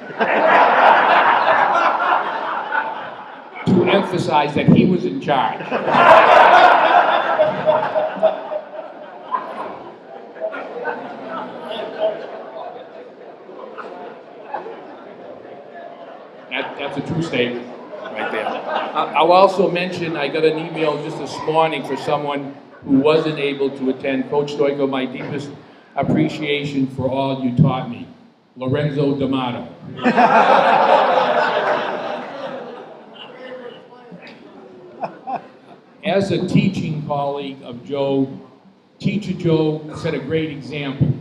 to emphasize that he was in charge. That's a true statement right there. I'll also mention I got an email just this morning for someone who wasn't able to attend. Coach Stoico, my deepest appreciation for all you taught me. Lorenzo D'Amato. As a teaching colleague of Joe, Teacher Joe set a great example.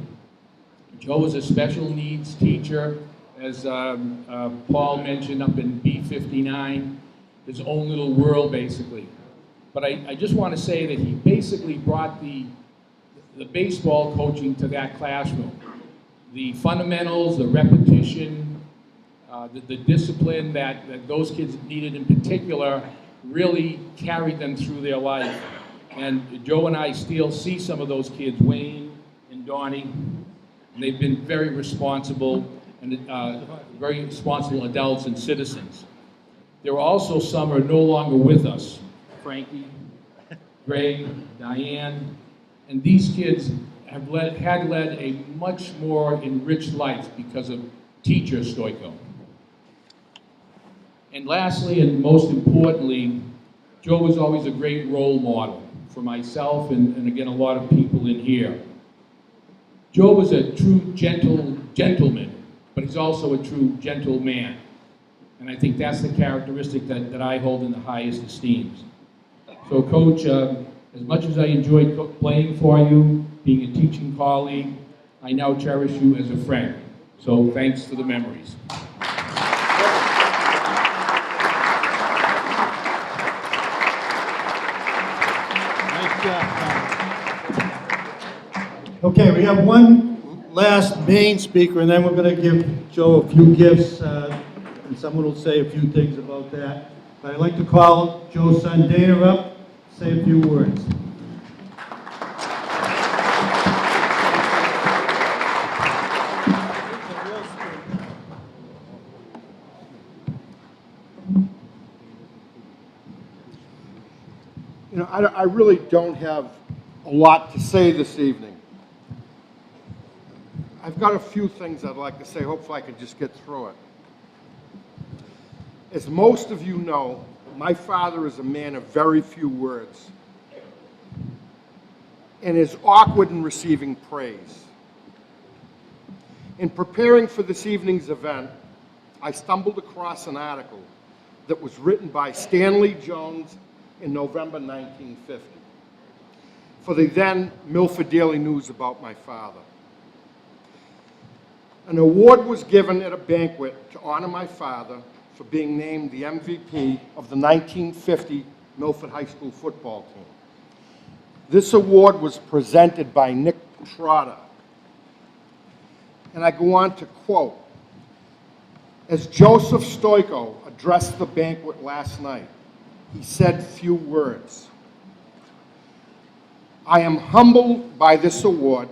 Joe was a special needs teacher, as Paul mentioned, up in B59, his own little world, basically. But I just want to say that he basically brought the baseball coaching to that classroom. The fundamentals, the repetition, the discipline that those kids needed in particular really carried them through their life. And Joe and I still see some of those kids, Wayne and Donnie, and they've been very responsible adults and citizens. There are also some who are no longer with us. Frankie, Greg, Diane, and these kids had led a much more enriched life because of Teacher Stoico. And lastly, and most importantly, Joe was always a great role model for myself and again, a lot of people in here. Joe was a true gentleman, but he's also a true gentleman. And I think that's the characteristic that I hold in the highest esteem. So, Coach, as much as I enjoyed playing for you, being a teaching colleague, I now cherish you as a friend. So, thanks for the memories. Okay, we have one last main speaker, and then we're going to give Joe a few gifts, and someone will say a few things about that. But I'd like to call Joe's son Dana up, say a few words. You know, I really don't have a lot to say this evening. I've got a few things I'd like to say. Hopefully I can just get through it. As most of you know, my father is a man of very few words and is awkward in receiving praise. In preparing for this evening's event, I stumbled across an article that was written by Stanley Jones in November 1950 for the then Milford Daily News about my father. An award was given at a banquet to honor my father for being named the MVP of the 1950 Milford High School football team. This award was presented by Nick Trotter. And I go on to quote, as Joseph Stoico addressed the banquet last night, he said few words. I am humbled by this award,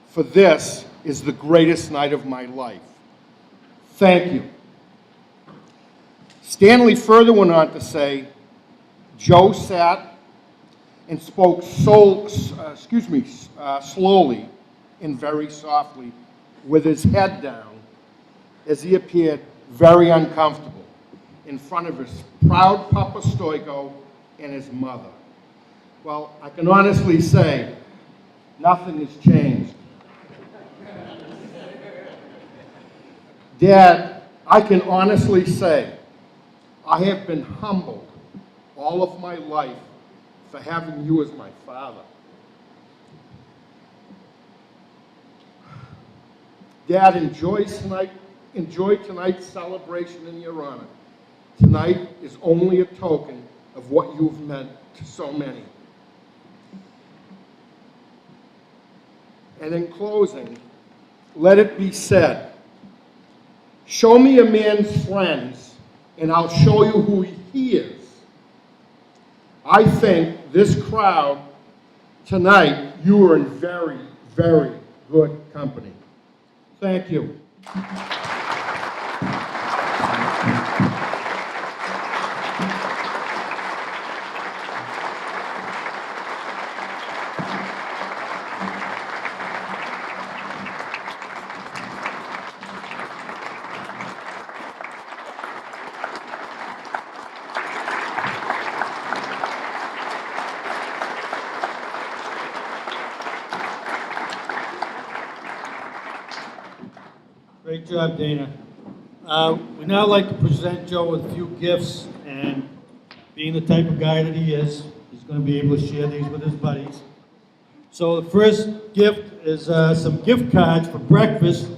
for this is the greatest night of my life. Thank you. Stanley further went on to say, Joe sat and spoke slowly and very softly with his head down as he appeared very uncomfortable in front of his proud Papa Stoico and his mother. Well, I can honestly say, nothing has changed. Dad, I can honestly say, I have been humbled all of my life for having you as my father. Dad, enjoy tonight's celebration in your honor. Tonight is only a token of what you've meant to so many. And in closing, let it be said, show me a man's friends, and I'll show you who he is. I think this crowd tonight, you are in very, very good company. Thank you. Great job, Dana. We now like to present Joe with a few gifts, and being the type of guy that he is, he's going to be able to share these with his buddies. So the first gift is some gift cards for breakfast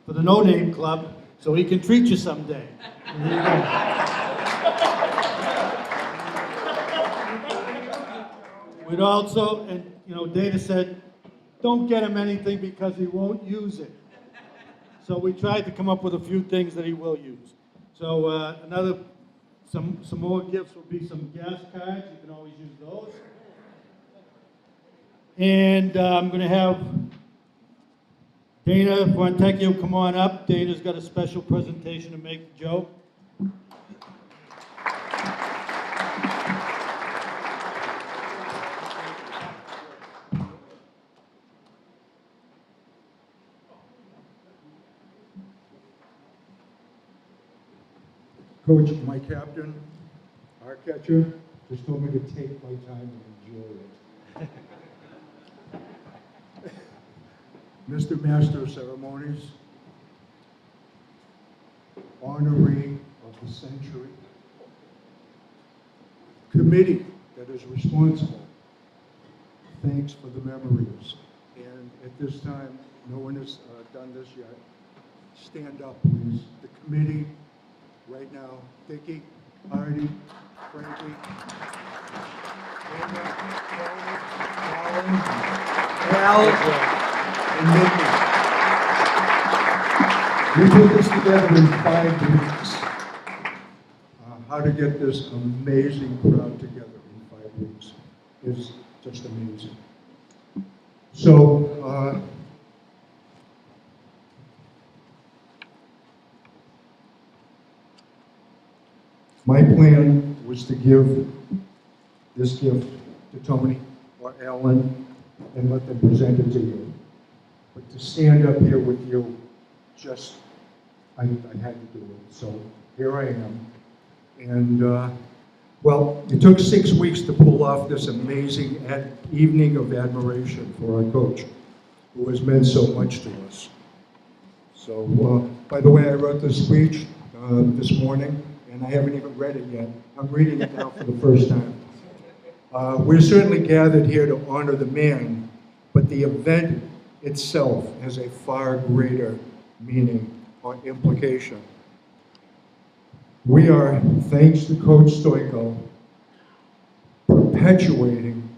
for the No Name Club, so he can treat you someday. There you go. We'd also, and Dana said, don't get him anything because he won't use it. So we tried to come up with a few things that he will use. So some more gifts will be some gas cards. You can always use those. And I'm going to have Dana Fontecchio come on up. Dana's got a special presentation to make to Joe. Coach, my captain, our catcher, just told me to take my time and enjoy it. Mr. Master of Ceremonies, honoree of the century, committee that is responsible, thanks for the memories. And at this time, no one has done this yet. Stand up, please. The committee, right now, Vicki, Artie, Frankie, Dana, Tony, Colin, Al, and Nikki. We put this together in 5 weeks. How to get this amazing crowd together in 5 weeks is just amazing. So, my plan was to give this gift to Tony or Ellen and let them present it to you. But to stand up here with you, I had to do it. So here I am. And, well, it took 6 weeks to pull off this amazing evening of admiration for our coach, who has meant so much to us. So, by the way, I wrote this speech this morning, and I haven't even read it yet. I'm reading it now for the first time. We're certainly gathered here to honor the man, but the event itself has a far greater meaning or implication. We are, thanks to Coach Stoico, perpetuating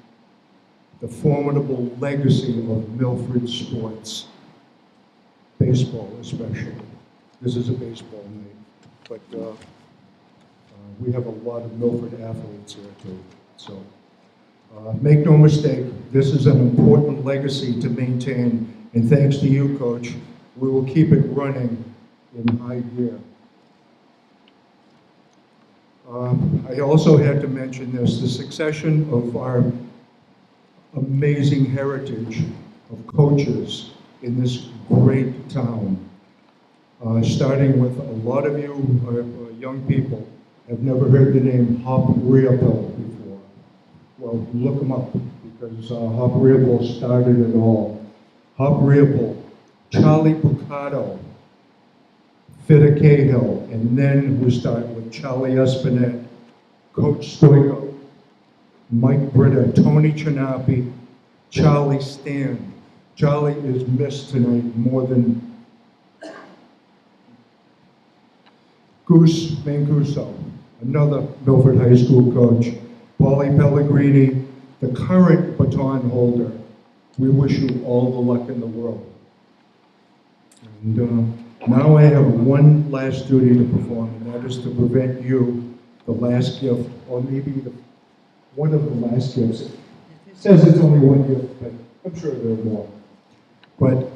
the formidable legacy of Milford sports, baseball especially. This is a baseball night, but we have a lot of Milford athletes here too. So make no mistake, this is an important legacy to maintain, and thanks to you, Coach, we will keep it running in high gear. I also had to mention this, the succession of our amazing heritage of coaches in this great town. Starting with a lot of you young people have never heard the name Hop Reapel before. Well, look them up, because Hop Reapel started it all. Hop Reapel, Charlie Bucato, Fitta Cahill, and then we start with Charlie Espinette, Coach Stoico, Mike Britta, Tony Chinapi, Charlie Stan. Charlie is missed tonight more than Goose Mancuso, another Milford High School coach, Paulie Pellegrini, the current baton holder. We wish you all the luck in the world. And now I have one last duty to perform, and that is to present you the last gift, or maybe one of the last gifts. It says it's only one gift, but I'm sure there are more. But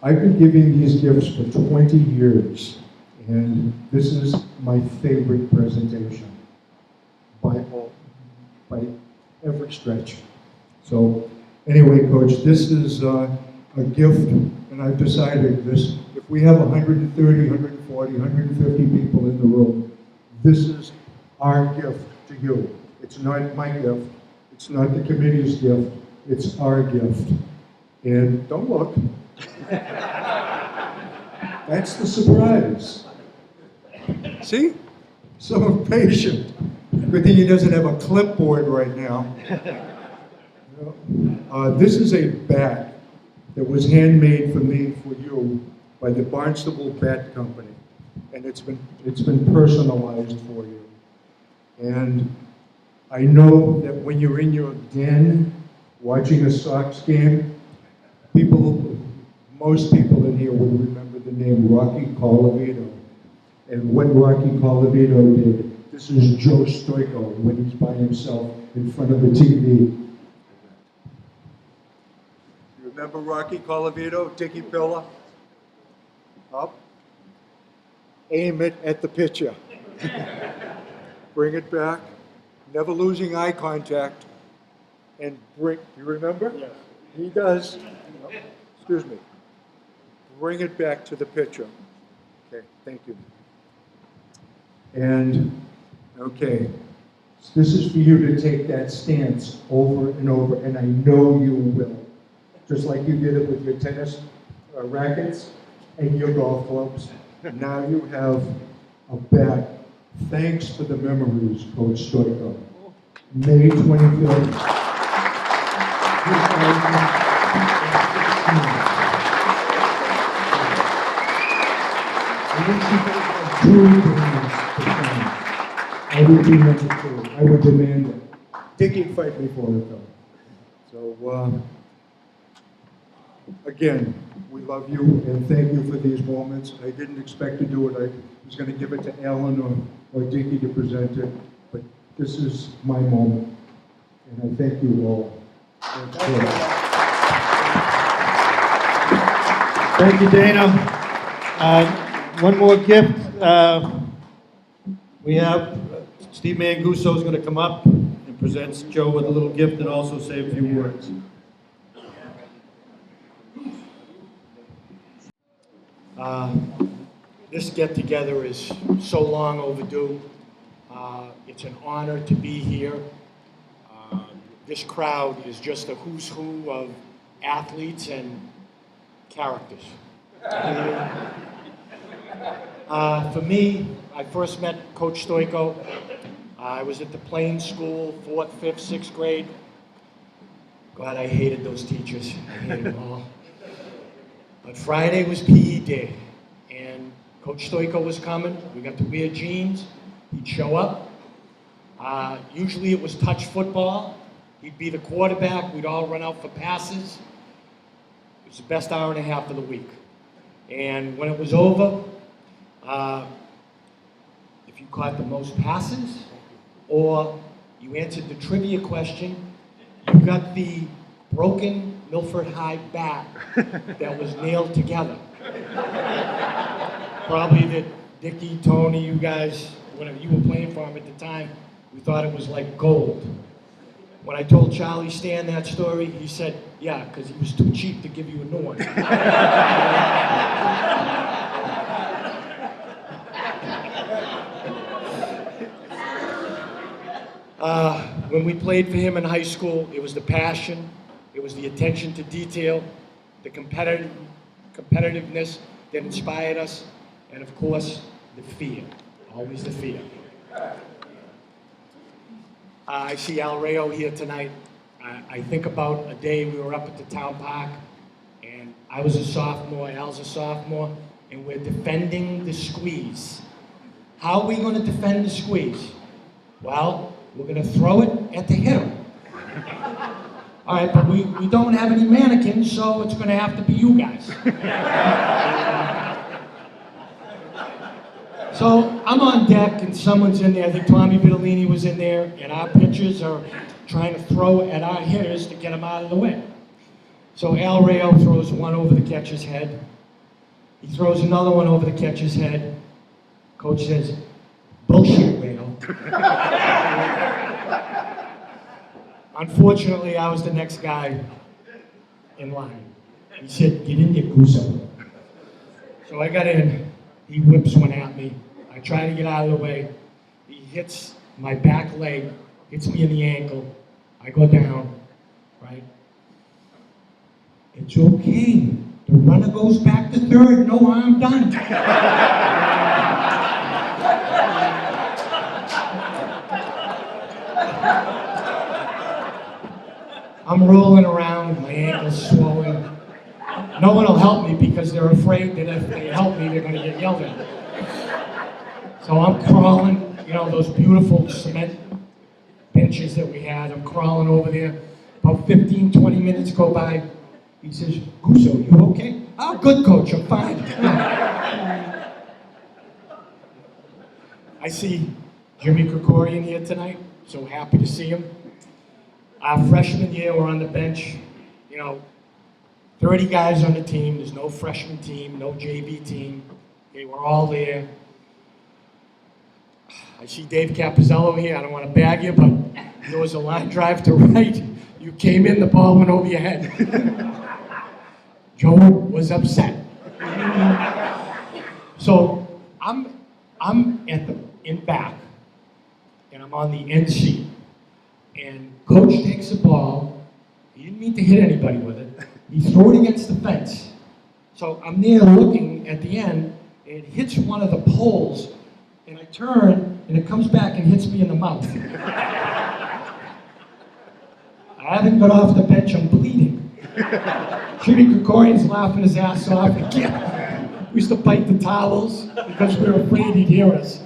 I've been giving these gifts for 20 years, and this is my favorite presentation by every stretch. So anyway, Coach, this is a gift, and I've decided this, if we have 130, 140, 150 people in the room, this is our gift to you. It's not my gift, it's not the committee's gift, it's our gift. And don't look. That's the surprise. See? So impatient. Good thing he doesn't have a clipboard right now. This is a bat that was handmade for me, for you, by the Barnstable Bat Company. And it's been personalized for you. And I know that when you're in your den watching a Sox game, most people in here will remember the name Rocky Colavito. And what Rocky Colavito did, this is Joe Stoico when he's by himself in front of the TV. You remember Rocky Colavito, Dickie Pilla? Up. Aim it at the pitcher. Bring it back, never losing eye contact, and you remember? Yes. He does. Excuse me. Bring it back to the pitcher. Okay, thank you. And, okay, this is for you to take that stance over and over, and I know you will. Just like you did it with your tennis rackets and your golf clubs. Now you have a bat. Thanks for the memories, Coach Stoico. May 25th. I would be number two. I would demand it. Dickie fight me for it, though. So, again, we love you and thank you for these moments. I didn't expect to do it. I was going to give it to Alan or Dickie to present it, but this is my moment, and I thank you all. Thank you, Dana. One more gift. We have Steve Manguso is going to come up and presents Joe with a little gift and also say a few words. This get-together is so long overdue. It's an honor to be here. This crowd is just a who's who of athletes and characters. For me, I first met Coach Stoico. I was at the Plain School, 4th, 5th, 6th grade. God, I hated those teachers. I hated them all. But Friday was PE day, and Coach Stoico was coming. We got to wear jeans. He'd show up. Usually it was touch football. He'd be the quarterback. We'd all run out for passes. It was the best hour and a half of the week. And when it was over, if you caught the most passes or you answered the trivia question, you got the broken Milford High bat that was nailed together. Probably that Dickie, Tony, you guys, whatever you were playing for him at the time, we thought it was like gold. When I told Charlie Stan that story, he said, yeah, because he was too cheap to give you a new one. When we played for him in high school, it was the passion, it was the attention to detail, the competitiveness that inspired us, and of course, the fear, always the fear. I see Al Rayo here tonight. I think about a day we were up at the town park, and I was a sophomore, Al's a sophomore, and we're defending the squeeze. How are we going to defend the squeeze? Well, we're going to throw it at the hitter. All right, but we don't have any mannequins, so it's going to have to be you guys. So I'm on deck, and someone's in there. I think Tommy Vitellini was in there, and our pitchers are trying to throw at our hitters to get them out of the way. So Al Rayo throws one over the catcher's head. He throws another one over the catcher's head. Coach says, bullshit, Rayo. Unfortunately, I was the next guy in line. He said, get in there, Guzzo. So I got in. He whips one at me. I try to get out of the way. He hits my back leg, hits me in the ankle. I go down, right? It's okay. The runner goes back to third. No harm done. I'm rolling around, my ankle's swollen. No one will help me because they're afraid that if they help me, they're going to get yelled at. So I'm crawling, you know, those beautiful cement benches that we had. I'm crawling over there. About 15, 20 minutes go by. He says, Guzzo, you okay? Oh, good, coach, I'm fine. I see Jimmy Krikorian here tonight. So happy to see him. Our freshman year, we're on the bench. You know, 30 guys on the team. There's no freshman team, no JV team. Okay, we're all there. I see Dave Capizzello here. I don't want to bag you, but there was a line drive to right. You came in, the ball went over your head. Joe was upset. So I'm in back, and I'm on the end seat. And coach takes the ball. He didn't mean to hit anybody with it. He threw it against the fence. So I'm there looking at the end, and it hits one of the poles, and I turn, and it comes back and hits me in the mouth. I haven't got off the bench, I'm bleeding. Jimmy Krikorian's laughing his ass off. We used to bite the towels because we were afraid he'd hear us.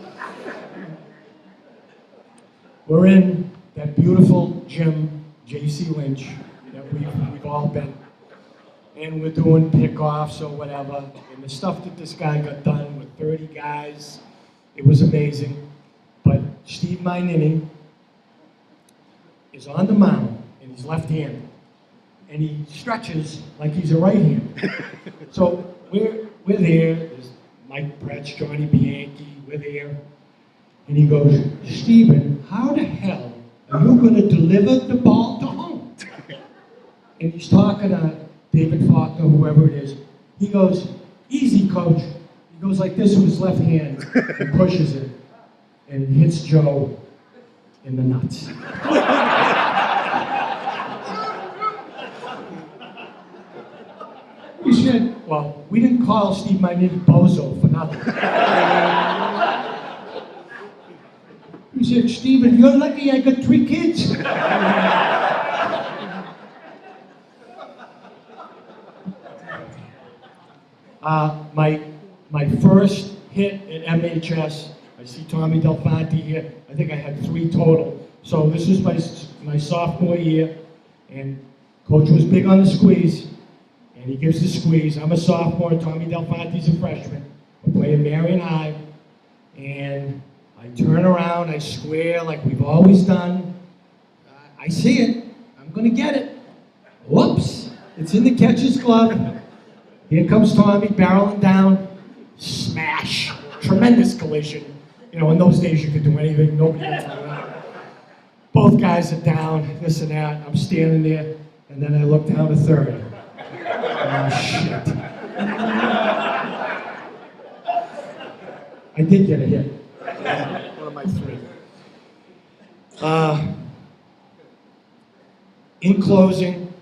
We're in that beautiful gym, J.C. Lynch, that we've all been. And we're doing pickoffs or whatever. And the stuff that this guy got done with 30 guys, it was amazing. But Steve Mainini is on the mound, and he's left-handed. And he stretches like he's a right-hander. So we're there. There's Mike Pretz, Johnny Bianchi, we're there. And he goes, Steven, how the hell are you going to deliver the ball to home? And he's talking to David Faulkner, whoever it is. He goes, easy, coach. He goes like this with his left hand and pushes it. And it hits Joe in the nuts. He said, Well, we didn't call Steve Magnetti Bozo for nothing. He said, Steven, you're lucky I got 3 kids. My first hit at MHS, I see Tommy Delfanti here. I think I had 3 total. So this was my sophomore year, and coach was big on the squeeze, and he gives the squeeze. I'm a sophomore, Tommy Delfanti's a freshman. We're playing Marion High, and I turn around, I square like we've always done. I see it. I'm going to get it. Whoops. It's in the catcher's glove. Here comes Tommy barreling down. Smash. Tremendous collision. You know, in those days you could do anything. Nobody could tell that. Both guys are down, this and that. I'm standing there, and then I look down to third. Oh, shit. I did get a hit. One of my 3. In closing,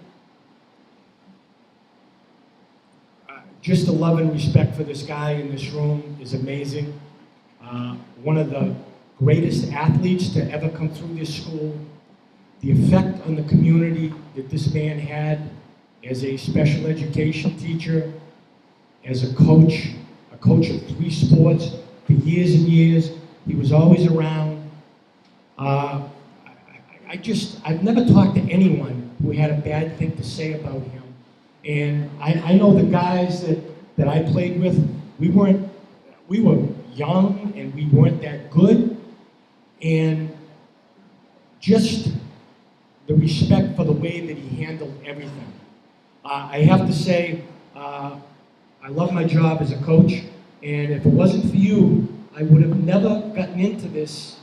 just the love and respect for this guy in this room is amazing. One of the greatest athletes to ever come through this school. The effect on the community that this man had as a special education teacher, as a coach of 3 sports for years and years. He was always around. I've never talked to anyone who had a bad thing to say about him. And I know the guys that I played with, we were young and we weren't that good. And just the respect for the way that he handled everything. I have to say, I love my job as a coach, and if it wasn't for you, I would have never gotten into this.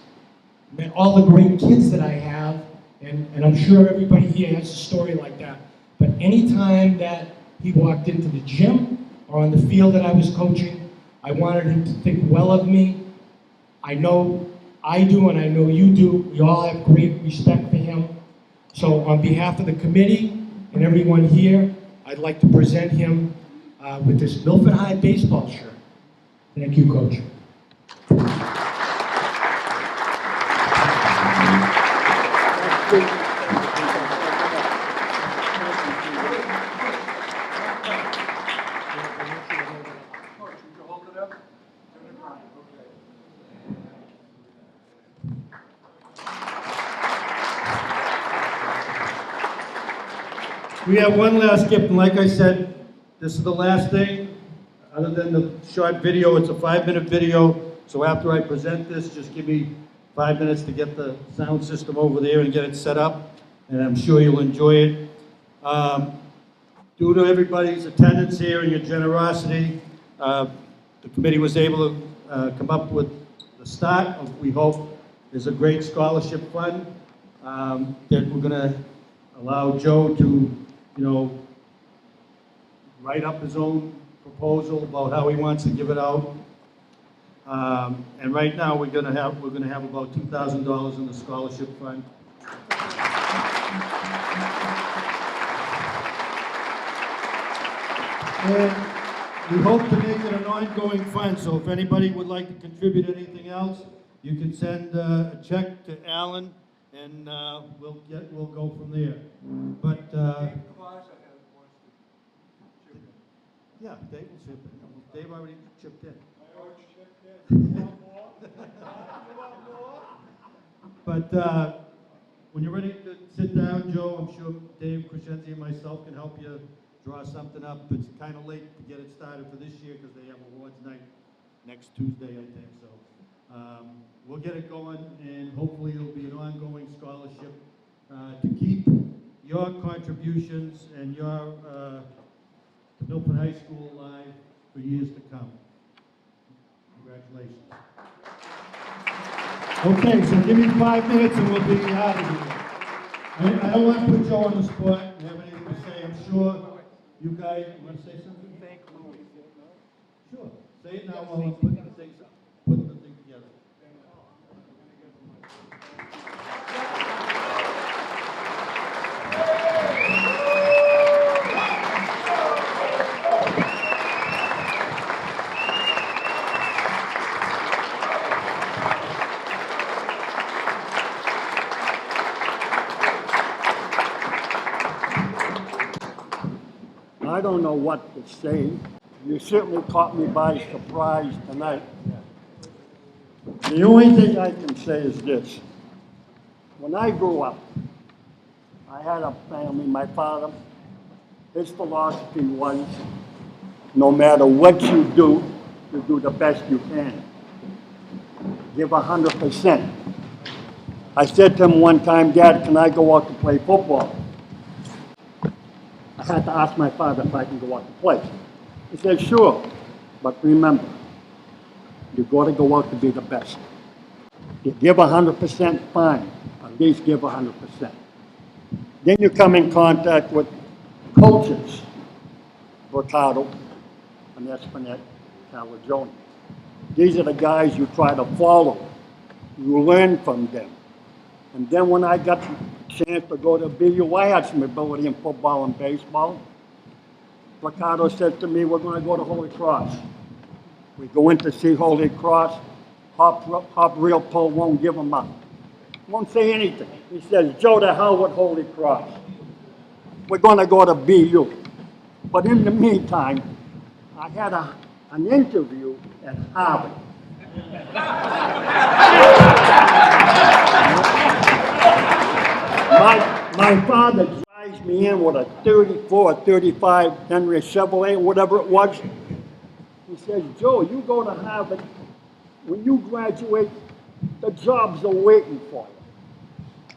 Met all the great kids that I have, and I'm sure everybody here has a story like that. But anytime that he walked into the gym or on the field that I was coaching, I wanted him to think well of me. I know I do, and I know you do. We all have great respect for him. So on behalf of the committee and everyone here, I'd like to present him with this Milford High baseball shirt. Thank you, Coach. We have one last gift, and like I said, this is the last thing. Other than the short video, it's a 5-minute video. So after I present this, just give me 5 minutes to get the sound system over there and get it set up, and I'm sure you'll enjoy it. Due to everybody's attendance here and your generosity, the committee was able to come up with the start of, we hope, is a great scholarship fund that we're going to allow Joe to, write up his own proposal about how he wants to give it out. And right now we're going to have about $2,000 in the scholarship fund. And we hope to make it an ongoing fund, so if anybody would like to contribute anything else, you can send a check to Alan, and we'll go from there. But yeah, Dave will chip in. Dave already chipped in. But when you're ready to sit down, Joe, I'm sure Dave Crescenzi and myself can help you draw something up. It's kind of late to get it started for this year because they have awards night next Tuesday, I think. So we'll get it going, and hopefully it'll be an ongoing scholarship to keep your contributions and your to Milford High School alive for years to come. Congratulations. Okay, so give me 5 minutes and we'll be out of here. I don't want to put Joe on the spot and have anything to say. I'm sure you guys want to say something? Sure. Say it now while I'm putting the thing together. I don't know what to say. You certainly caught me by surprise tonight. The only thing I can say is this. When I grew up, I had a family, my father, his philosophy was, no matter what you do the best you can. Give 100%. I said to him one time, Dad, can I go out to play football? I had to ask my father if I can go out to play. He said, sure, but remember, you got to go out to be the best. You give 100%, fine, at least give 100%. Then you come in contact with coaches, Brocado, and Espinette, Calagione. These are the guys you try to follow. You learn from them. And then when I got the chance to go to BU, I had some ability in football and baseball. Brocado said to me, we're going to go to Holy Cross. We go in to see Holy Cross. Hop Real Pull won't give them up. Won't say anything. He says, Joe, the hell with Holy Cross. We're going to go to BU. But in the meantime, I had an interview at Harvard. My father drives me in with a 34, 35 Henry Chevrolet, whatever it was. He says, Joe, you go to Harvard. When you graduate, the jobs are waiting for you.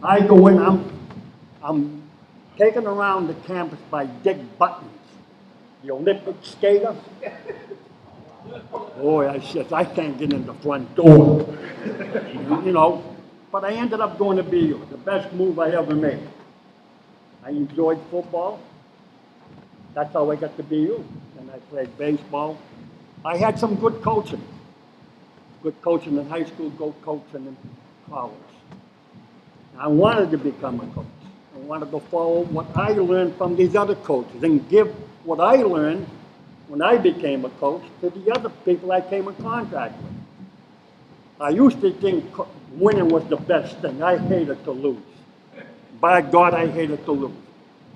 I go in, I'm taken around the campus by Dick Buttons, the Olympic skater. Boy, I said, I can't get in the front door. You know, but I ended up going to BU, the best move I ever made. I enjoyed football. That's how I got to BU. And I played baseball. I had some good coaching. Good coaching in high school, good coaching in college. I wanted to become a coach. I wanted to follow what I learned from these other coaches and give what I learned when I became a coach to the other people I came in contact with. I used to think winning was the best thing. I hated to lose. By God, I hated to lose.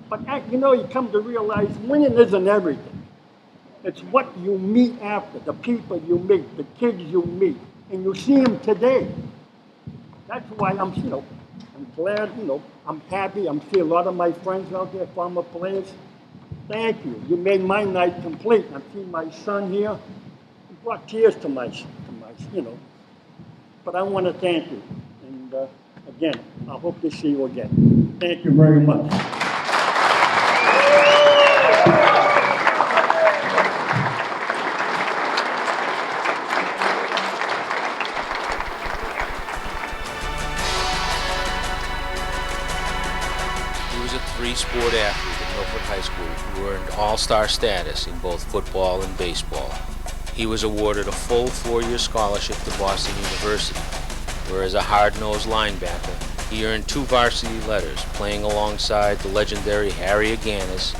But you know, you come to realize winning isn't everything. It's what you meet after, the people you meet, the kids you meet, and you see them today. That's why I'm glad, I'm happy. I'm seeing a lot of my friends out there, former players. Thank you. You made my night complete. I'm seeing my son here. It brought tears to my, But I want to thank you. And again, I hope to see you again. Thank you very much. Three-sport athlete at Milford High School who earned all-star status in both football and baseball. He was awarded a full 4-year scholarship to Boston University, where as a hard-nosed linebacker, he earned 2 varsity letters, playing alongside the legendary Harry Aganis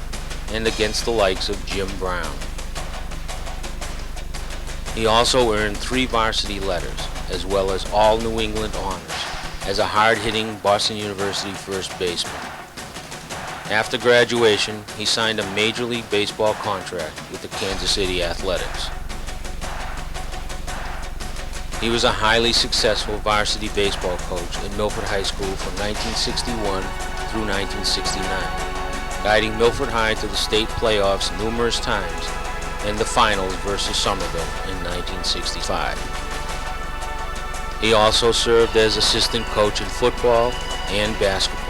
and against the likes of Jim Brown. He also earned 3 varsity letters, as well as all New England honors, as a hard-hitting Boston University first baseman. After graduation, he signed a Major League Baseball contract with the Kansas City Athletics. He was a highly successful varsity baseball coach at Milford High School from 1961 through 1969, guiding Milford High to the state playoffs numerous times and the finals versus Somerville in 1965. He also served as assistant coach in football and basketball.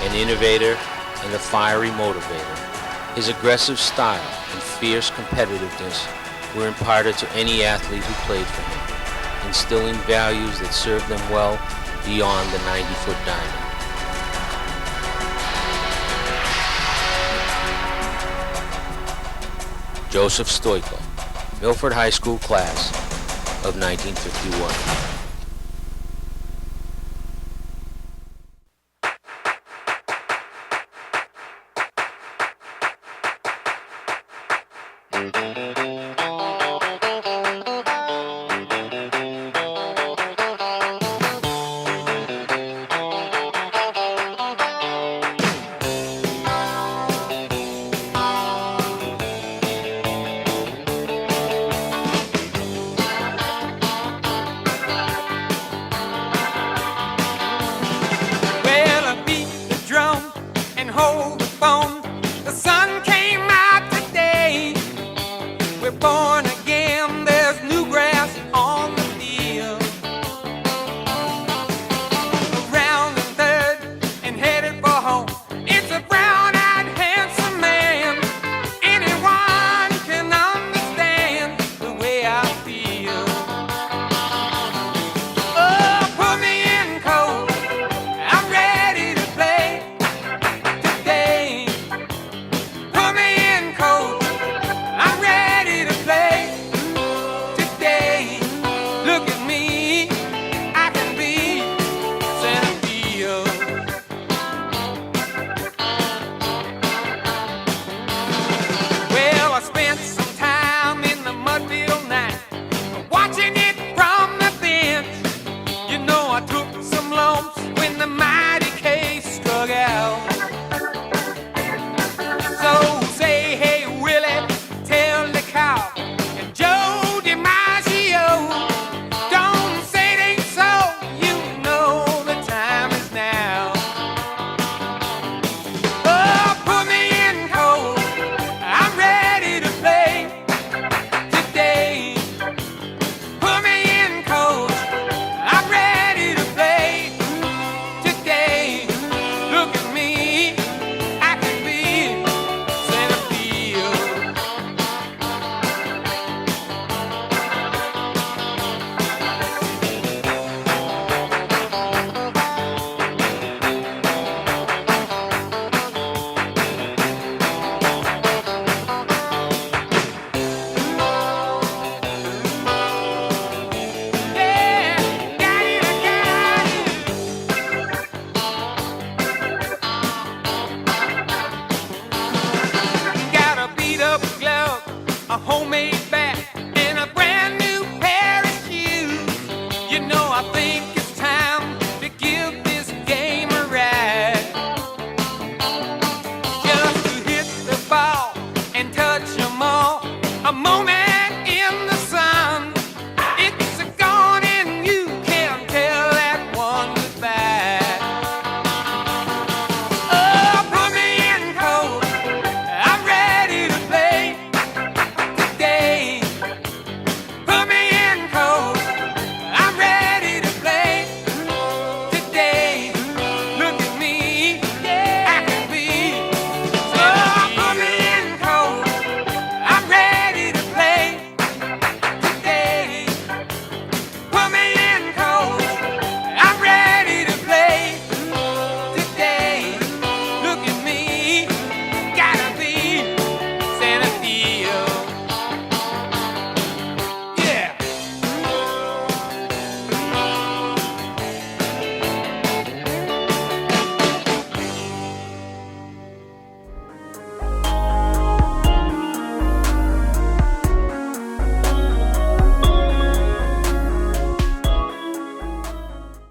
An innovator and a fiery motivator, his aggressive style and fierce competitiveness were imparted to any athlete who played for him, instilling values that served them well beyond the 90-foot diamond. Joseph Stoico, Milford High School class of 1951.